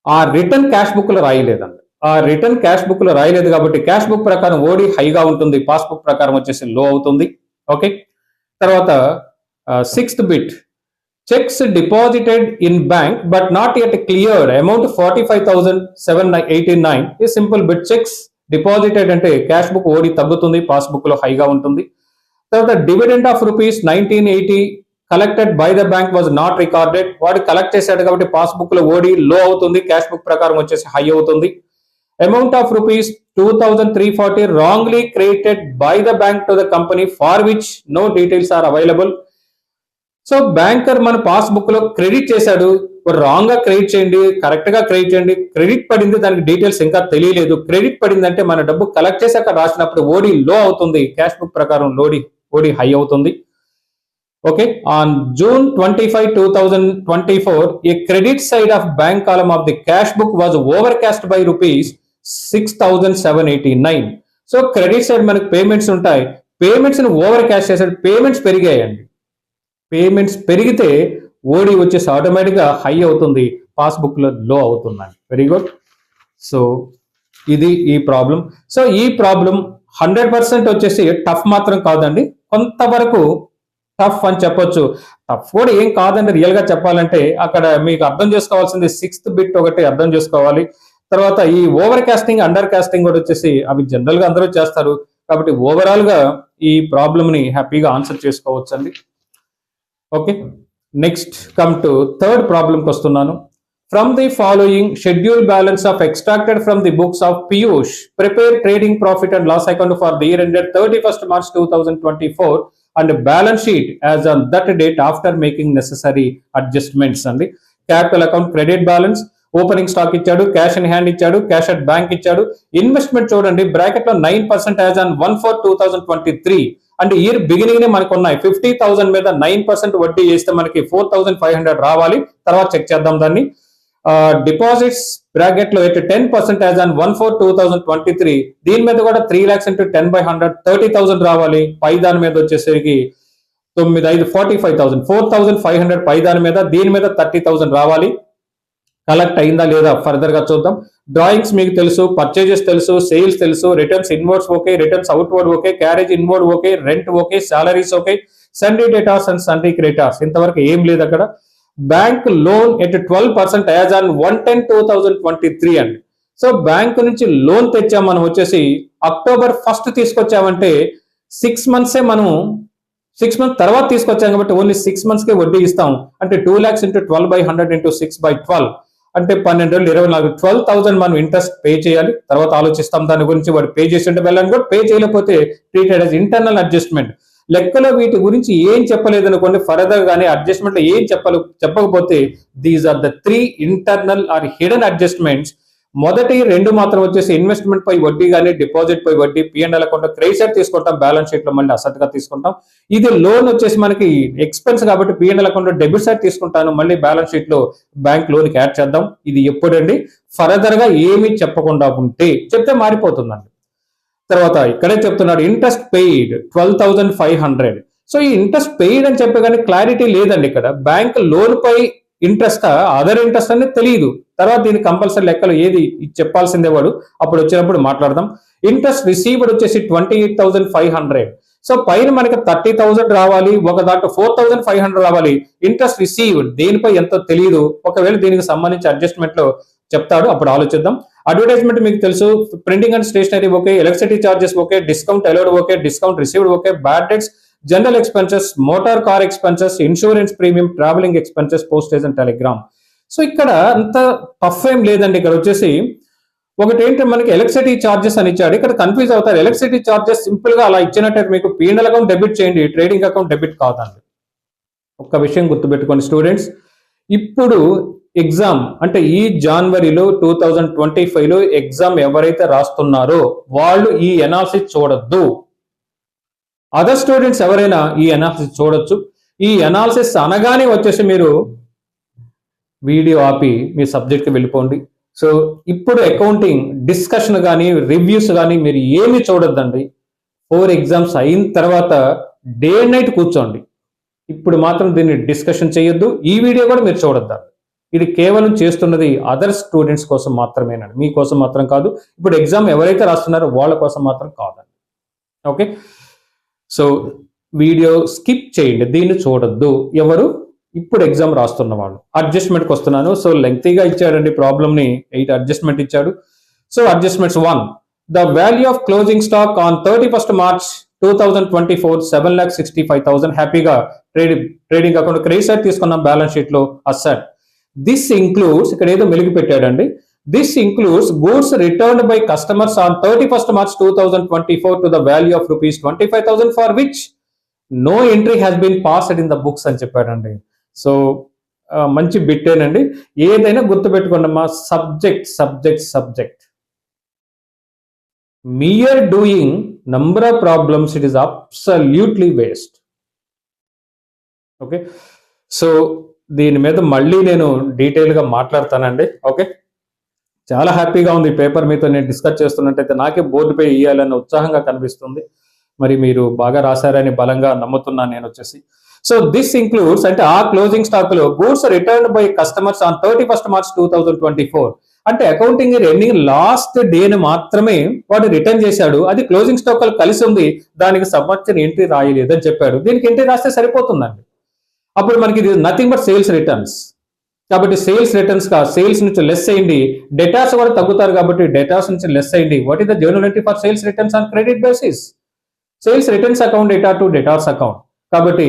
ఆ రిటర్న్ క్యాష్ బుక్ లో రాయలేదండి. ఆ రిటర్న్ క్యాష్ బుక్ లో రాయలేదు కాబట్టి క్యాష్ బుక్ ప్రకారం ఓడి హైగా ఉంటుంది, పాస్ బుక్ ప్రకారం వచ్చేసి లో అవుతుంది. ఓకే, తర్వాత 6th bit checks deposited in bank but not yet cleared amount 45,789 ఈ సింపుల్ బిట్. చెక్స్ డిపాజిటెడ్ అంటే క్యాష్ బుక్ ఓడి తగ్గుతుంది, పాస్ బుక్ లో హైగా ఉంటుంది. తర్వాత dividend of rupees 1980 collected by the bank was not recorded, వాడు కలెక్ట్ చేశాడు కాబట్టి పాస్ బుక్ లో ఓడి లో అవుతుంది, క్యాష్ బుక్ ప్రకారం వచ్చేసి హై అవుతుంది. Amount of rupees 2,340 wrongly credited by the bank to the company for which no details are available. So banker మన పాస్ బుక్ లో క్రెడిట్ చేశాడు, రాంగ్ గా క్రెడిట్ చేయండి, కరెక్ట్ గా క్రెడిట్ చేయండి. క్రెడిట్ పడింది, దానికి డీటెయిల్స్ ఇంకా తెలియలేదు. క్రెడిట్ పడిందంటే మన డబ్బు కలెక్ట్ చేశాక రాసినప్పుడు ఓడి లో అవుతుంది, క్యాష్ బుక్ ప్రకారం ఓడి హై అవుతుంది. Okay, on June 25, 2024, a credit side of bank column of the cash book was overcast by rupees 6,789. So credit side మనకి పేమెంట్స్ ఉంటాయి, పేమెంట్స్ ని ఓవర్ క్యాష్ చేసాడు, పేమెంట్స్ పెరిగాయండి. పేమెంట్స్ పెరిగితే ఓడి వచ్చేసి ఆటోమేటిక్ గా హై అవుతుంది, పాస్బుక్ లో లో అవుతుందండి. Very good. సో ఇది ఈ ప్రాబ్లం. సో ఈ ప్రాబ్లం 100% వచ్చేసి టఫ్ మాత్రం కాదండి, కొంతవరకు టఫ్ అని చెప్పొచ్చు. టఫ్ కూడా ఏం కాదండి, రియల్ గా చెప్పాలంటే. అక్కడ మీకు అర్థం చేసుకోవాల్సింది 6th బిట్ ఒకటి అర్థం చేసుకోవాలి. తర్వాత ఈ ఓవర్ కాస్టింగ్, అండర్ కాస్టింగ్ కూడా వచ్చేసి అవి జనరల్ గా అందరూ చేస్తారు. కాబట్టి ఓవరాల్ గా ఈ ప్రాబ్లమ్ ని హ్యాపీగా ఆన్సర్ చేసుకోవచ్చు అండి. Okay, next come to third ప్రాబ్లంకి వస్తున్నాను. From the following, schedule balance of extracted from the books of Piyush, prepare trading profit and loss account for the year ended 31st March 2024 and balance sheet as on that date after making necessary adjustments. And the capital account credit balance, opening stock ఇచ్చాడు, cash in hand ఇచ్చాడు, cash at bank ఇచ్చాడు. Investment చూడండి, bracket లో 9% as on 1/4/2023. అంటే year beginning నే మనకు ఉన్నాయి. 50,000 మీద 9% వడ్డీ చేస్తే మనకి 4,500 రావాలి. తర్వాత చెక్ చేద్దాం దాన్ని. డిపాజిట్స్ బ్రాకెట్ లో అయితే 10% యాజ్ ఆన్ 1/4/2023. దీని మీద కూడా 3 lakhs into 10/100 30,000 రావాలి. పై దాని మీద వచ్చేసరికి 9, 45,000 4,500 పై దాని మీద, దీని మీద 30,000 రావాలి. కలెక్ట్ అయిందా లేదా ఫర్దర్ గా చూద్దాం. డ్రాయింగ్స్ మీకు తెలుసు, పర్చేజెస్ తెలుసు, సేల్స్ తెలుసు, returns inwards okay, returns outward okay, carriage inward okay, rent okay, salaries okay, Sunday datas and Sunday creditors ఇంతవరకు ఏం లేదు అక్కడ. Bank loan at 12% as on 1/10/2023 అండి. సో బ్యాంక్ నుంచి లోన్ తెచ్చాం మనం వచ్చేసి October 1st తీసుకొచ్చామంటే 6 months మనం 6 months తర్వాత తీసుకొచ్చాం కాబట్టి ఓన్లీ 6 months కే వడ్డీ ఇస్తాం. అంటే 2 lakhs into 12/100 into 6/12 అంటే 12 24 12,000 మనం ఇంట్రెస్ట్ పే చేయాలి. తర్వాత ఆలోచిస్తాం దాని గురించి. వాడు పే చేసి వెళ్ళని కూడా పే చేయలేకపోతే ట్రీటెడ్ యాజ్ ఇంటర్నల్ అడ్జస్ట్మెంట్. లెక్కలో వీటి గురించి ఏం చెప్పలేదు అనుకోండి, ఫర్దర్ గానీ అడ్జస్ట్మెంట్ ఏం చెప్పకపోతే these are the 3 internal or hidden adjustments. మొదటి 2 మాత్రం వచ్చేసి ఇన్వెస్ట్మెంట్ పై వడ్డీ కానీ, డిపాజిట్ పై వడ్డీ, P&L అకౌంట్ క్రెడిట్ సైడ్ తీసుకుంటాం, బ్యాలెన్స్ షీట్ లో మళ్ళీ అసెట్ గా తీసుకుంటాం. ఇది లోన్ వచ్చేసి మనకి ఎక్స్పెన్స్ కాబట్టి P&L అకౌంట్ డెబిట్ సైడ్ తీసుకుంటాను, మళ్ళీ బ్యాలెన్స్ షీట్ లో బ్యాంక్ లోన్ కి యాడ్ చేద్దాం. ఇది ఎప్పుడండి, ఫర్దర్ గా ఏమీ చెప్పకుండా ఉంటే చెప్తే మారిపోతుందండి. తర్వాత ఇక్కడే చెప్తున్నాడు ఇంట్రెస్ట్ పెయిడ్ 12,500. సో ఈ ఇంట్రెస్ట్ పెయిడ్ అని చెప్పే కానీ క్లారిటీ లేదండి ఇక్కడ. బ్యాంక్ లోన్ పై ఇంట్రెస్ట్ అదర్ ఇంట్రెస్ట్ అనేది తెలియదు. తర్వాత దీని కంపల్సరీ లెక్కలు ఏది చెప్పాల్సిందే వాడు, అప్పుడు వచ్చినప్పుడు మాట్లాడదాం. ఇంట్రెస్ట్ రిసీవ్డ్ వచ్చేసి 28,500. సో పైన మనకి 30,000 రావాలి, ఒక దాంట్లో 4,500 రావాలి. ఇంట్రెస్ట్ రిసీవ్డ్ దేనిపై ఎంతో తెలియదు. ఒకవేళ దీనికి సంబంధించి అడ్జస్ట్మెంట్ లో చెప్తాడు, అప్పుడు ఆలోచిద్దాం. అడ్వర్టైజ్మెంట్ మీకు తెలుసు, printing and stationery okay, electricity charges okay, discount allowed okay, discount received okay, bad debts, general expenses, motor car expenses, insurance premium, travelling expenses, postage and telegram. So ఇక్కడ అంత టఫ్ ఏం లేదండి. ఇక్కడ వచ్చేసి ఒకటి ఏంటంటే మనకి ఎలక్ట్రిసిటీ చార్జెస్ అని ఇచ్చాడు. ఇక్కడ కన్ఫ్యూజ్ అవుతారు. ఎలక్ట్రిసిటీ చార్జెస్ సింపుల్ గా అలా ఇచ్చినట్టే మీకు P&L అకౌంట్ డెబిట్ చేయండి, ట్రేడింగ్ అకౌంట్ డెబిట్ కాదండి. ఒక్క విషయం గుర్తుపెట్టుకోండి స్టూడెంట్స్, ఇప్పుడు ఎగ్జామ్ అంటే ఈ జనవరిలో 2025లో ఎగ్జామ్ ఎవరైతే రాస్తున్నారో వాళ్ళు ఈ ఎనాలిసిస్ చూడొద్దు. అదర్ స్టూడెంట్స్ ఎవరైనా ఈ ఎనాలిసిస్ చూడొచ్చు. ఈ ఎనాలిసిస్ అనగానే వచ్చేసి మీరు వీడియో ఆపి మీ సబ్జెక్ట్కి వెళ్ళిపోండి. సో ఇప్పుడు అకౌంటింగ్ డిస్కషన్ కానీ, రివ్యూస్ కానీ మీరు ఏమి చూడొద్దండి. 4 ఎగ్జామ్స్ అయిన తర్వాత డే అండ్ నైట్ కూర్చోండి. ఇప్పుడు మాత్రం దీన్ని డిస్కషన్ చేయొద్దు. ఈ వీడియో కూడా మీరు చూడొద్దండి. ఇది కేవలం చేస్తున్నది అదర్ స్టూడెంట్స్ కోసం మాత్రమేనండి, మీకోసం మాత్రం కాదు. ఇప్పుడు ఎగ్జామ్ ఎవరైతే రాస్తున్నారో వాళ్ళ కోసం మాత్రం కాదండి. ఓకే, సో వీడియో స్కిప్ చేయండి, దీన్ని చూడొద్దు. ఎవరు ఇప్పుడు ఎగ్జామ్ రాస్తున్న వాళ్ళు. అడ్జస్ట్మెంట్కి వస్తున్నాను. సో లెంగ్తీగా ఇచ్చాడండి ప్రాబ్లమ్ ని, 8 అడ్జస్ట్మెంట్ ఇచ్చాడు. So adjustments 1, the value of closing stock on 31st March 2024 7,65,000. హ్యాపీగా ట్రేడింగ్ అకౌంట్ క్రెడిట్ సైడ్ తీసుకున్నాం, బ్యాలెన్స్ షీట్ లో అసెట్. దిస్ ఇంక్లూడ్స్, ఇక్కడ ఏదో మెలిగి పెట్టాడండి, this includes goods returned by customers on 31st March 2024 to the value of rupees 25,000 for which no entry has been passed in the books అని చెప్పాడండి. So మంచి బిట్టేనండి. ఏదైనా గుర్తుపెట్టుకోండమ్మా, subject. mere doing number of problems, it is absolutely waste. Okay, so దీని మీద మళ్ళీ నేను డీటెయిల్గా మాట్లాడతానండి. ఓకే, చాలా హ్యాపీగా ఉంది ఈ పేపర్ మీతో నేను డిస్కస్ చేస్తున్నట్టయితే నాకే బోర్డుపై ఇవ్వాలన్న ఉత్సాహంగా కనిపిస్తుంది. మరి మీరు బాగా రాశారని బలంగా నమ్ముతున్నాను నేను వచ్చేసి. సో దిస్ ఇంక్లూడ్స్ అంటే ఆ క్లోజింగ్ స్టాక్ లో goods returned by customers on 31st March 2024. అంటే అకౌంటింగ్ ఇయర్ ఎండింగ్ లాస్ట్ డేని మాత్రమే వాడు రిటర్న్ చేశాడు. అది క్లోజింగ్ స్టాక్ కలిసి ఉంది, దానికి సంబంధించిన ఎంట్రీ రాయలేదు అని చెప్పాడు. దీనికి ఎంట్రీ రాస్తే సరిపోతుందండి. అప్పుడు మనకి ఇది నథింగ్ బట్ సేల్స్ రిటర్న్స్. కాబట్టి సేల్స్ రిటర్న్స్ గా సేల్స్ నుంచి లెస్ అయ్యింది, డేటాస్ కూడా తగ్గుతారు కాబట్టి డేటాస్ నుంచి లెస్ అయ్యింది. What is the journal entry for sales returns on credit basis? Sales returns account data to డేటార్స్ account. కాబట్టి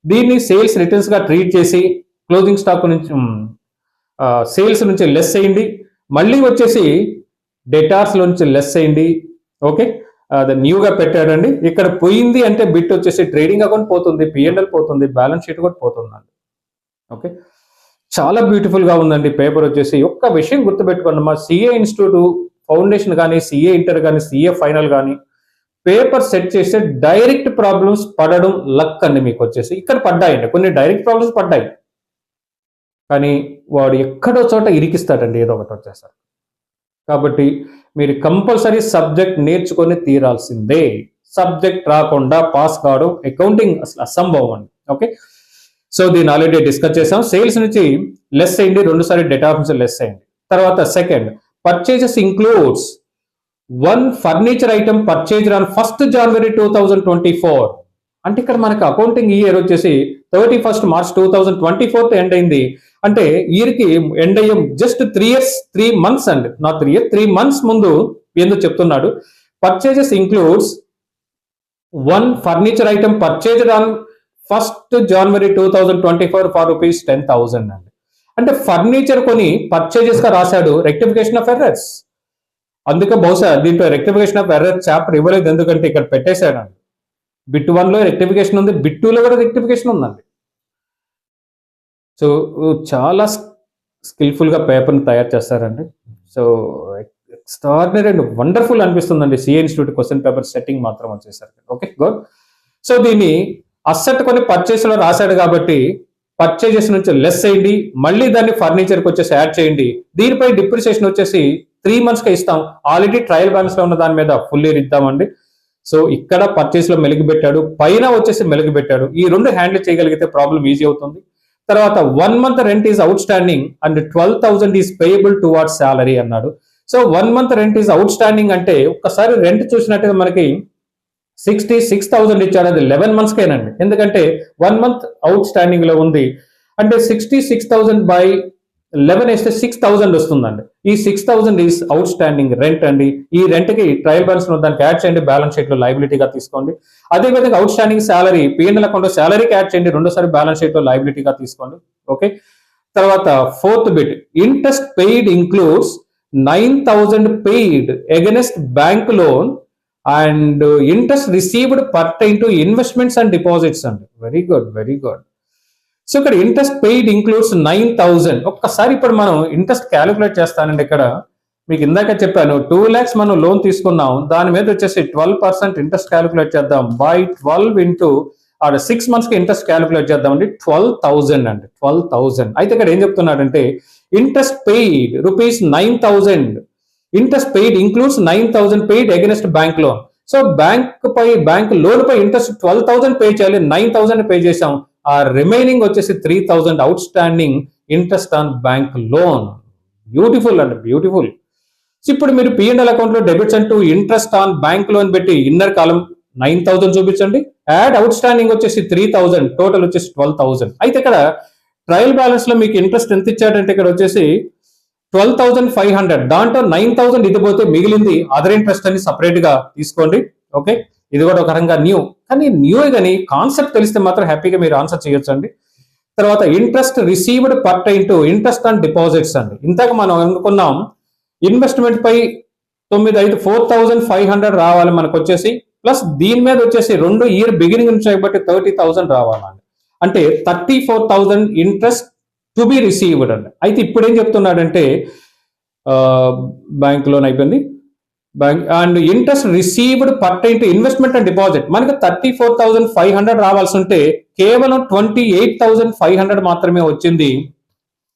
దీన్ని సేల్స్ రిటర్న్స్ గా ట్రీట్ చేసి క్లోజింగ్ స్టాక్ నుంచి సేల్స్ నుంచి లెస్ అయ్యింది, మళ్ళీ వచ్చేసి డేటార్స్ లో నుంచి లెస్ అయ్యింది. ఓకే, అది న్యూగా పెట్టాడండి. ఇక్కడ పోయింది అంటే బిట్ వచ్చేసి ట్రేడింగ్ అకౌంట్ పోతుంది, పిఎన్ఎల్ పోతుంది, బ్యాలెన్స్ షీట్ కూడా పోతుందండి. ఓకే, చాలా బ్యూటిఫుల్ గా ఉందండి పేపర్ వచ్చేసి. ఒక్క విషయం గుర్తుపెట్టుకోండి, మా సిఏ ఇన్స్టిట్యూట్ ఫౌండేషన్ కానీ, సిఏ ఇంటర్ కానీ, సిఏ ఫైనల్ కానీ పేపర్ సెట్ చేస్తే డైరెక్ట్ ప్రాబ్లమ్స్ పడడం లక్ అండి. మీకు వచ్చేసి ఇక్కడ పడ్డాయండి, కొన్ని డైరెక్ట్ ప్రాబ్లమ్స్ పడ్డాయి, కానీ వాడు ఎక్కడో చోట ఇరికిస్తాడండి ఏదో ఒకటి వచ్చేస్తారు. కాబట్టి మీరు కంపల్సరీ సబ్జెక్ట్ నేర్చుకొని తీరాల్సిందే. సబ్జెక్ట్ రాకుండా పాస్ కావడం అకౌంటింగ్ అసలు అసంభవం అండి. ఓకే, సో దీన్ని ఆల్రెడీ డిస్కస్ చేసాం. సేల్స్ నుంచి లెస్ అయింది, 2 సార్లు డేటా నుంచి లెస్ అయింది. తర్వాత second, purchases includes 1 furniture item purchased on 1st January 2024. అంటే ఇక్కడ మనకి అకౌంటింగ్ ఇయర్ వచ్చేసి 31st March 2024 ఎండ్ అయింది. అంటే ఇయర్ కి ఎండ్ అయ్యే జస్ట్ 3 months అండి, నాట్ 3 years, 3 months ముందు ఎందుకు చెప్తున్నాడు. Purchases includes 1 furniture item purchased on 1st January 2024 for ₹10,000 అండి. అంటే ఫర్నిచర్ కొని పర్చేజెస్ గా రాశాడు, రెక్టిఫికేషన్ ఆఫ్ ఎర్రర్స్. అందుకే బహుశా దీంట్లో రెక్టిఫికేషన్ ఆఫ్ ఎర్రర్ చాప్టర్ ఇవ్వలేదు, ఎందుకంటే ఇక్కడ పెట్టేశాడండి. బిట్ 1 లో రెక్టిఫికేషన్ ఉంది, బిట్ 2 లో కూడా రెక్టిఫికేషన్ ఉందండి. సో చాలా స్కిల్ఫుల్ గా పేపర్ని తయారు చేస్తారండి. సో ఎక్స్ట్రాడినరీ అండ్ వండర్ఫుల్ అనిపిస్తుందండి CA institute question paper setting మాత్రం వచ్చేసరికి. Okay, good. సో దీన్ని అసెట్ కొని పర్చేస్ లో రాశాడు కాబట్టి పర్చేజెస్ నుంచి లెస్ అయ్యింది, మళ్ళీ దాన్ని ఫర్నిచర్కి వచ్చేసి యాడ్ చేయండి. దీనిపై డిప్రిసియేషన్ వచ్చేసి 3 months కి ఇస్తాం. ఆల్రెడీ ట్రయల్ బ్యాలెన్స్ లో ఉన్న దాని మీద ఫుల్ ఇయర్ ఇద్దామండి. సో ఇక్కడ పర్చేస్ లో మెలుగు పెట్టాడు, పైన వచ్చేసి మెలుగు పెట్టాడు. ఈ 2 హ్యాండిల్ చేయగలిగితే ప్రాబ్లం ఈజీ అవుతుంది. తర్వాత 1 month rent is outstanding and 12,000 is payable towards salary అన్నాడు. So 1 month rent is outstanding అంటే ఒక్కసారి రెంట్ చూసినట్టుగా మనకి 66,000 ఇచ్చాడు, అది 11 months కేనండి. ఎందుకంటే 1 month అవుట్ స్టాండింగ్ లో ఉంది అంటే 66,000 బై 11 వేస్తే 6,000 వస్తుందండి. ఈ 6,000 ఈజ్ అవుట్ స్టాండింగ్ రెంట్ అండి. ఈ రెంట్ కి ట్రయల్ బ్యాలెన్స్ దానికి యాడ్ చేయండి, బ్యాలెన్స్ షీట్ లో లైబిలిటీగా తీసుకోండి. అదేవిధంగా out standing salary PNL account లో సాలరీకి యాడ్ చేయండి, 2 సార్లు బ్యాలెన్స్ షీట్ లో లైబిలిటీగా తీసుకోండి. ఓకే, తర్వాత 4th bit, interest paid includes 9,000 paid against bank loan and interest received pertain to investments and deposits అండి. Very good, very good. So ఇక్కడ interest paid includes 9,000. ఒక్కసారి ఇప్పుడు మనం ఇంట్రెస్ట్ క్యాలిక్యులేట్ చేస్తానండి. ఇక్కడ మీకు ఇందాక చెప్పాను 2 lakhs మనం లోన్ తీసుకున్నాం, దాని మీద వచ్చేసి 12% ఇంట్రెస్ట్ క్యాలిక్యులేట్ చేద్దాం. బై 12 ఇంటూ 6 months కి ఇంట్రెస్ట్ క్యాలిక్యులేట్ చేద్దామండి. 12,000 అండి, 12,000. అయితే ఇక్కడ ఏం చెప్తున్నాడంటే interest paid ₹9,000, interest paid includes 9,000 paid against bank loan. So bank loan పై ఇంట్రెస్ట్ 12,000 పే చేయాలి, 9,000 పే చేసాం. ఆ రిమైనింగ్ వచ్చేసి 3,000 outstanding interest on bank loan. Beautiful అండి, బ్యూటిఫుల్. ఇప్పుడు మీరు పిఎన్ఎల్ అకౌంట్ లో డెబిట్స్ అంటూ ఇంట్రెస్ట్ ఆన్ బ్యాంక్ లోన్ పెట్టి ఇన్నర్ కాలం 9,000 చూపించండి, యాడ్ అవుట్ స్టాండింగ్ వచ్చేసి 3,000, టోటల్ వచ్చేసి 12,000. అయితే ఇక్కడ ట్రయల్ బ్యాలెన్స్ లో మీకు ఇంట్రెస్ట్ ఎంత ఇచ్చాడంటే ఇక్కడ వచ్చేసి 12,500, దాంట్లో 9,000 ఇది పోతే మిగిలింది అదర్ ఇంట్రెస్ట్ అని సపరేట్ గా తీసుకోండి. ఓకే, ఇది కూడా ఒక రకంగా న్యూ, కానీ న్యూ కానీ కాన్సెప్ట్ తెలిస్తే మాత్రం హ్యాపీగా మీరు ఆన్సర్ చేయొచ్చు అండి. తర్వాత interest received pertain to interest on deposits అండి. ఇంతకు మనం అనుకున్నాం ఇన్వెస్ట్మెంట్ పై 4,500 రావాలి మనకు వచ్చేసి, ప్లస్ దీని మీద వచ్చేసి 2 year బిగినింగ్ నుంచి కాబట్టి 30,000 రావాలండి. అంటే 34,000 ఇంట్రెస్ట్ టు బి రిసీవ్డ్ అండి. అయితే ఇప్పుడు ఏం చెప్తున్నాడంటే బ్యాంక్ లోన్ అయిపోయింది, bank and interest received pertain to investment and deposit. మనకి 34,500 రావాల్సి ఉంటే కేవలం 28,500 మాత్రమే వచ్చింది,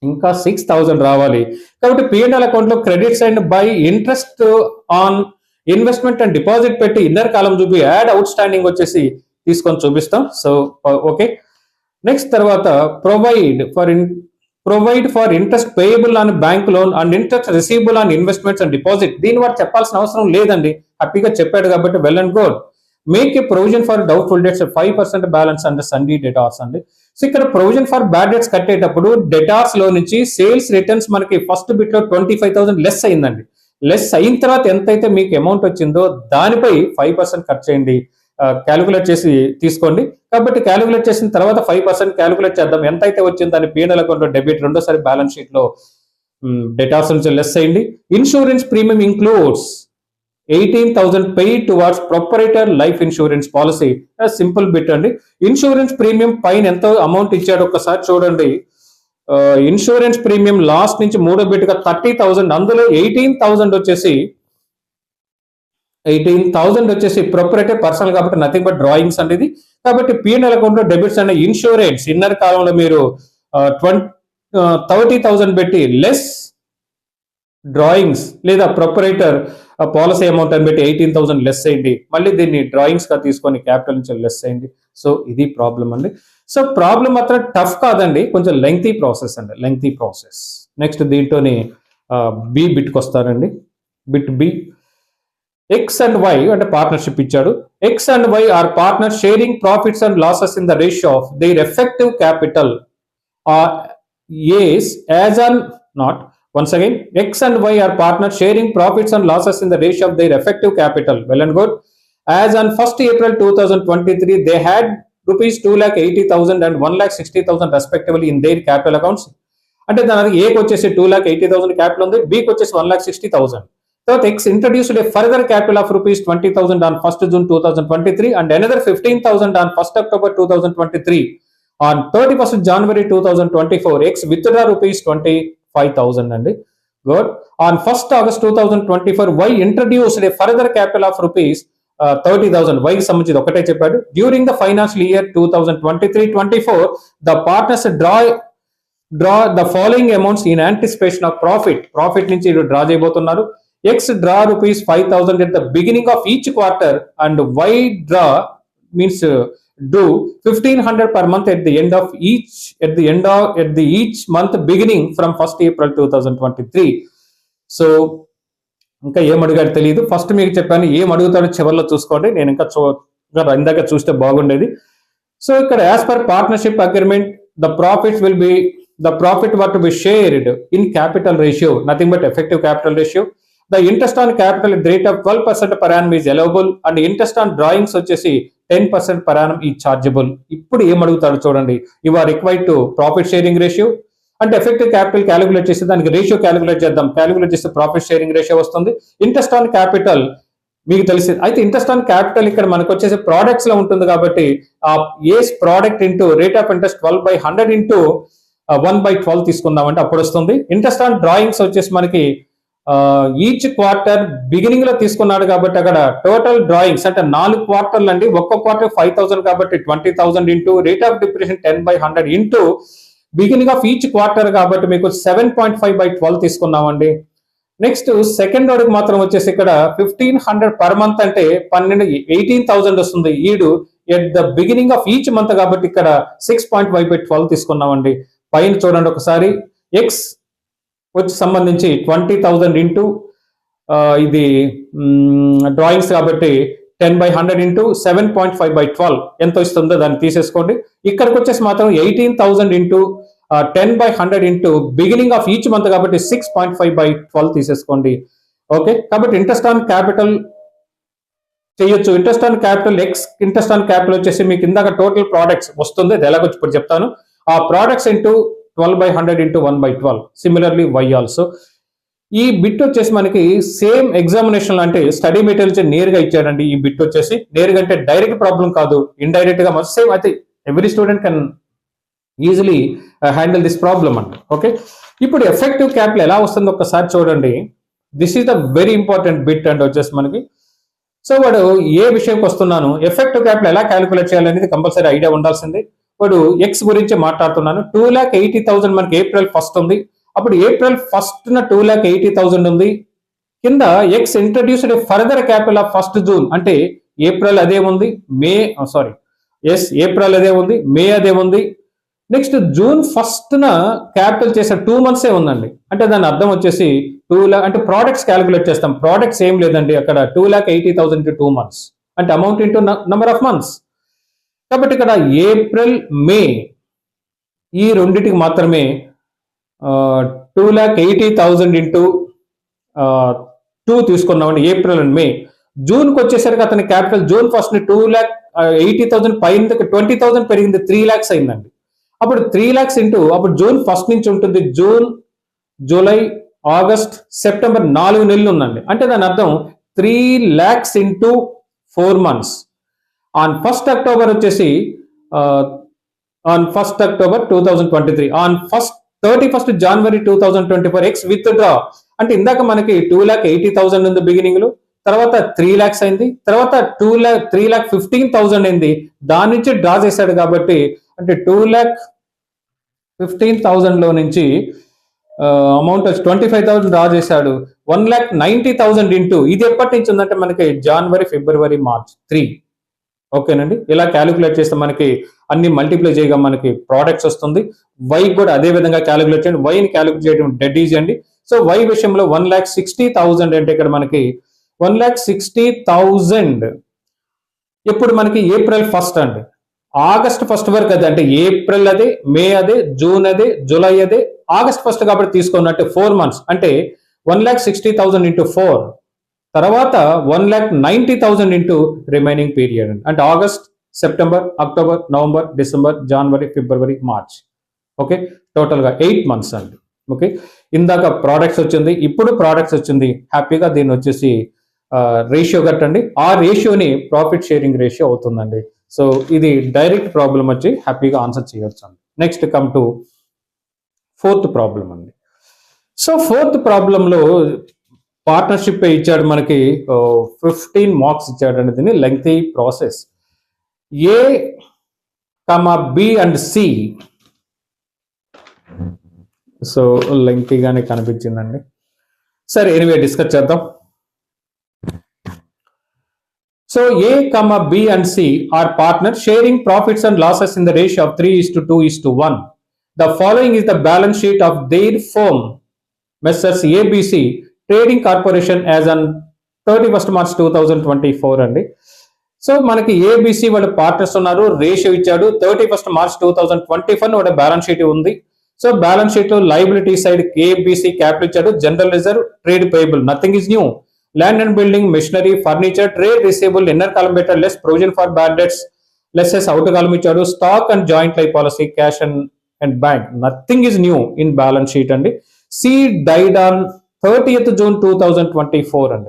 ఇంకా 6,000 రావాలి. కాబట్టి P&L అకౌంట్ లో credits and by interest on investment and deposit పెట్టి ఇన్నర్ కాలం చూపి యాడ్ అవుట్ స్టాండింగ్ వచ్చేసి తీసుకొని చూపిస్తాం. So okay. నెక్స్ట్ తర్వాత provide for interest payable on bank loan and interest receivable on investments and deposit. దీని వాడు చెప్పాల్సిన అవసరం లేదండి, హ్యాపీగా చెప్పాడు కాబట్టి well and good. Make a provision for doubtful debts 5% balance and sundry debtors అండి. సో ఇక్కడ ప్రొవిజన్ ఫర్ బ్యాడ్ డెట్స్ కట్టేటప్పుడు డెటార్స్ లో నుంచి సేల్స్ రిటర్న్స్ మనకి ఫస్ట్ బిట్ లో 25,000 లెస్ అయిందండి. లెస్ అయిన తర్వాత ఎంతైతే మీకు అమౌంట్ వచ్చిందో దానిపై 5% కట్ చేయండి, క్యాలిక్యులేట్ చేసి తీసుకోండి. కాబట్టి క్యాలిక్యులేట్ చేసిన తర్వాత 5% క్యాలిక్యులేట్ చేద్దాం, ఎంత అయితే వచ్చిందో దాని P&L అకౌంట్ లో డెబిట్, రెండోసారి బ్యాలెన్స్ షీట్ లో డెటార్స్ నుంచి లెస్ అయ్యింది. Insurance premium includes 18,000 paid towards proprietor life insurance policy. Simple bit అండి. ఇన్సూరెన్స్ ప్రీమియం పైన ఎంత అమౌంట్ ఇచ్చాడు ఒక్కసారి చూడండి. ఇన్సూరెన్స్ ప్రీమియం లాస్ట్ నుంచి మూడో బిట్ గా 30,000, అందులో 18,000 వచ్చేసి ప్రొపరేటర్ పర్సనల్ కాబట్టి నథింగ్ బట్ డ్రాయింగ్స్ అండి ఇది. కాబట్టి P&L అకౌంట్ లో డెబిట్స్ అనే ఇన్సూరెన్స్ ఇన్నర్ కాలంలో మీరు 30,000 పెట్టి లెస్ డ్రాయింగ్స్ లేదా ప్రొపరేటర్ పాలసీ అమౌంట్ అని పెట్టి 18,000 లెస్ అయ్యింది. మళ్ళీ దీన్ని డ్రాయింగ్స్ గా తీసుకొని క్యాపిటల్ నుంచి లెస్ అయ్యింది. సో ఇది ప్రాబ్లం అండి. సో ప్రాబ్లం మాత్రం టఫ్ కాదండి, కొంచెం లెంగ్తీ ప్రాసెస్ అండి, లెంగ్తీ ప్రాసెస్. నెక్స్ట్ దీంట్లోని బి బిట్కి వస్తారండి. Bit B, X and Y అంటే పార్ట్నర్షిప్ ఇచ్చాడు. X and Y are partner sharing profits and losses in the ratio of their effective capital as on not. Once again, X and Y are partners sharing profits and losses in the ratio of their effective capital. Well and good. As on 1st April 2023, they had rupees 2,80,000 and 1,60,000 respectively in their capital accounts. అంటే దానికి ఏకి వచ్చేసి 2,80,000 capital ఉంది, బికి వచ్చేసి 1,60,000. తర్వాత X introduced a further capital of rupees 20,000 on 1st June 2023 and another 15,000 on 1st October 2023. On 31st January 2024, X withdrew rupees 25,000 అండి. Good. On 1st August 2024, Y introduced a further capital of rupees 30,000. Y కి సంబంధించి ఒకటే చెప్పాడు. During the financial year 2023-24, the partners draw the following amounts in anticipation of profit నుంచి draw చేయబోతున్నారు. X draw rupees 5,000 at the beginning of each quarter and Y draw means do 1,500 per month at the end of each month beginning from 1st April 2023. So ఇంకా ఏం అడిగాడు తెలియదు. First మీకు చెప్పాను, ఏం అడుగుతాడో చివరిలో చూసుకోండి. నేను ఇంకా ఇందాక చూస్తే బాగుండేది. సో ఇక్కడ as per partnership agreement the profit were to be shared in capital ratio, nothing but effective capital ratio. The interest on capital at the rate of 12% per annum is allowable and interest on drawings వచ్చేసి 10% per annum is chargeable. ఇప్పుడు ఏం అడుగుతాడు చూడండి. You are required to profit sharing ratio అంటే effective capital calculate చేసి దానికి ratio calculate చేద్దాం. Calculate చేస్తే ప్రాఫిట్ షేరింగ్ రేషియో వస్తుంది. ఇంట్రెస్ట్ ఆన్ క్యాపిటల్ మీకు తెలిసింది. అయితే ఇంట్రెస్ట్ ఆన్ క్యాపిటల్ ఇక్కడ మనకు వచ్చేసి ప్రోడక్ట్స్ లో ఉంటుంది కాబట్టి as product into rate of interest 12/100 into 1/12 తీసుకుందామంటే అప్పుడు వస్తుంది. ఇంట్రెస్ట్ ఆన్ డ్రాయింగ్స్ వచ్చేసి మనకి ఈచ్ క్వార్టర్ బిగినింగ్ లో తీసుకున్నాడు కాబట్టి అక్కడ టోటల్ డ్రాయింగ్స్ అంటే 4 క్వార్టర్లు అండి. ఒక్క క్వార్టర్ 5,000 కాబట్టి 20,000 into rate of depreciation 10/100 into beginning of each quarter కాబట్టి మీకు 7.5/12 తీసుకున్నామండి. నెక్స్ట్ సెకండ్ వాడికి మాత్రం వచ్చేసి ఇక్కడ 1,500 పర్ మంత్ అంటే 18,000 వస్తుంది. ఈడు at the beginning of each month కాబట్టి ఇక్కడ 6.5/12 తీసుకున్నామండి. పైన చూడండి ఒకసారి. ఎక్స్ వచ్చి సంబంధించి 20,000 ఇంటూ ఇది డ్రాయింగ్స్ కాబట్టి 10/100 ఇంటూ 7.5/12 ఎంత ఇస్తుందో దాన్ని తీసేసుకోండి. ఇక్కడికి వచ్చేసి మాత్రం 18,000 into 10/100 into beginning of each month కాబట్టి 6.5/12 తీసేసుకోండి. ఓకే. కాబట్టి ఇంట్రెస్ట్ ఆన్ క్యాపిటల్ చేయొచ్చు. Interest on capital interest on capital వచ్చేసి మీకు ఇందాక టోటల్ ప్రోడక్ట్స్ వస్తుంది, అది ఎలాగొచ్చి ఇప్పుడు చెప్తాను. ఆ products into 12/100 into 1/12. Similarly Y also. ఈ బిట్ వచ్చేసి మనకి సేమ్ ఎగ్జామినేషన్ అంటే స్టడీ మెటీరియల్ నేరుగా ఇచ్చాడండి. ఈ బిట్ వచ్చేసి నేరుగా అంటే డైరెక్ట్ ప్రాబ్లం కాదు, ఇండైరెక్ట్ గా సేమ్. అయితే every student can easily handle this problem అండి. ఓకే, ఇప్పుడు ఎఫెక్టివ్ క్యాపిటల్ ఎలా వస్తుందో ఒక్కసారి చూడండి. This is the very important bit and వచ్చేసి మనకి. సో వాడు ఏ విషయంకి వస్తున్నాను, ఎఫెక్టివ్ క్యాపిటల్ ఎలా క్యాలిక్యులేట్ చేయాలనేది కంపల్సరీ ఐడియా ఉండాల్సింది. వాడు ఎక్స్ గురించి మాట్లాడుతున్నాను. 2,80,000 మనకి April 1st ఉంది. అప్పుడు April 1st 2,80,000 ఉంది. కింద X introduced further capital of 1st June అంటే ఏప్రిల్ అదే ఉంది, ఏప్రిల్ అదే ఉంది, మే అదే ఉంది. నెక్స్ట్ June 1st క్యాపిటల్ చేసే 2 months ఉందండి. అంటే దాని అర్థం వచ్చేసి 2 lakh అంటే ప్రోడక్ట్స్ క్యాలిక్యులేట్ చేస్తాం. ప్రోడక్ట్స్ ఏం లేదండి, అక్కడ 2,80,000 2 months అంటే amount into number of months. కాబట్టి ఇక్కడ ఏప్రిల్ మే ఈ రెండింటికి మాత్రమే 2,80,000 ఇంటూ 2 తీసుకున్నామండి, ఏప్రిల్ అండ్ మే. జూన్కి వచ్చేసరికి అతని క్యాపిటల్ June 1st 2,80,000 పైన 20,000 పెరిగింది, 3 lakhs అయిందండి. అప్పుడు 3 lakhs ఇంటూ అప్పుడు June 1st నుంచి ఉంటుంది, జూన్, జూలై, ఆగస్ట్, సెప్టెంబర్ 4 నెలలు ఉందండి. అంటే దాని అర్థం 3 lakhs into 4 months. On 1st October వచ్చేసి on 1st October 2023 on 31st January 2024 X with draw. అంటే ఇందాక మనకి 2,80,000 ఉంది బిగినింగ్ లో, తర్వాత 3 lakhs అయింది, తర్వాత 3,15,000 అయింది. దాని నుంచి డ్రా చేశాడు కాబట్టి అంటే 2,15,000 లో నుంచి అమౌంట్ వచ్చి 25,000 డ్రా చేశాడు. 1,90,000 ఇంటూ ఇది ఎప్పటి నుంచి ఉందంటే మనకి జనవరి, ఫిబ్రవరి, మార్చ్ 3. ఓకేనండి, ఇలా క్యాలిక్యులేట్ చేస్తే మనకి అన్ని మల్టిప్లై చేయగా మనకి ప్రోడక్ట్స్ వస్తుంది. వై కూడా అదే విధంగా క్యాలిక్యులేట్ చేయండి. వైని క్యాలిక్యులేట్ చేయడం డెడ్ ఈజీ అండి. సో వై విషయంలో 1,60,000 అంటే ఇక్కడ మనకి 1,60,000 ఇప్పుడు మనకి April 1st అండి, August 1st వరకు అదే, అంటే ఏప్రిల్ అదే, మే అదే, జూన్ అదే, జూలై అదే, August 1st కాబట్టి తీసుకున్నట్టు 4 months అంటే 1,60,000 ఇంటూ 4, తర్వాత 1,90,000 ఇంటూ రిమైనింగ్ పీరియడ్ అంటే August, September, October, November, December, జనవరి, ఫిబ్రవరి, మార్చ్. ఓకే, టోటల్గా 8 months అండి. ఓకే, ఇందాక ప్రోడక్ట్స్ వచ్చింది, ఇప్పుడు ప్రోడక్ట్స్ వచ్చింది. హ్యాపీగా దీన్ని వచ్చేసి రేషియో కట్టండి. ఆ రేషియోని ప్రాఫిట్ షేరింగ్ రేషియో అవుతుందండి. సో ఇది డైరెక్ట్ ప్రాబ్లం వచ్చి హ్యాపీగా ఆన్సర్ చేయవచ్చు అండి. Next come to 4th problem అండి. సో 4th ప్రాబ్లంలో పార్ట్నర్షిప్ ఇచ్చాడు మనకి, 15 marks ఇచ్చాడండి. దీన్ని lengthy process. A, B and C. So లెంగ్తీగానే కనిపించిందండి. సరే, ఎనీవే డిస్కస్ చేద్దాం. So A, B and C are partners sharing profits and losses in the ratio of 3:2:1. The following is the balance sheet of their firm, Messrs. ABC Trading Corporation as on 31st March 2024 అండి. So మనకి ABC వాళ్ళ partners ఉన్నారు, ratio ఇచ్చాడు. 31st March 2024 వాళ్ళ balance sheet ఉంది. So balance sheet లో liability side ABC capital ఇచ్చాడు, general reserve, trade payable, nothing is new. Land and building, machinery, furniture, trade receivable, inner column better, less provision for bad debts, less as outer column ichadu, stock and joint life policy, cash and bank. Nothing is new in balance sheet and C died on 30th June 2024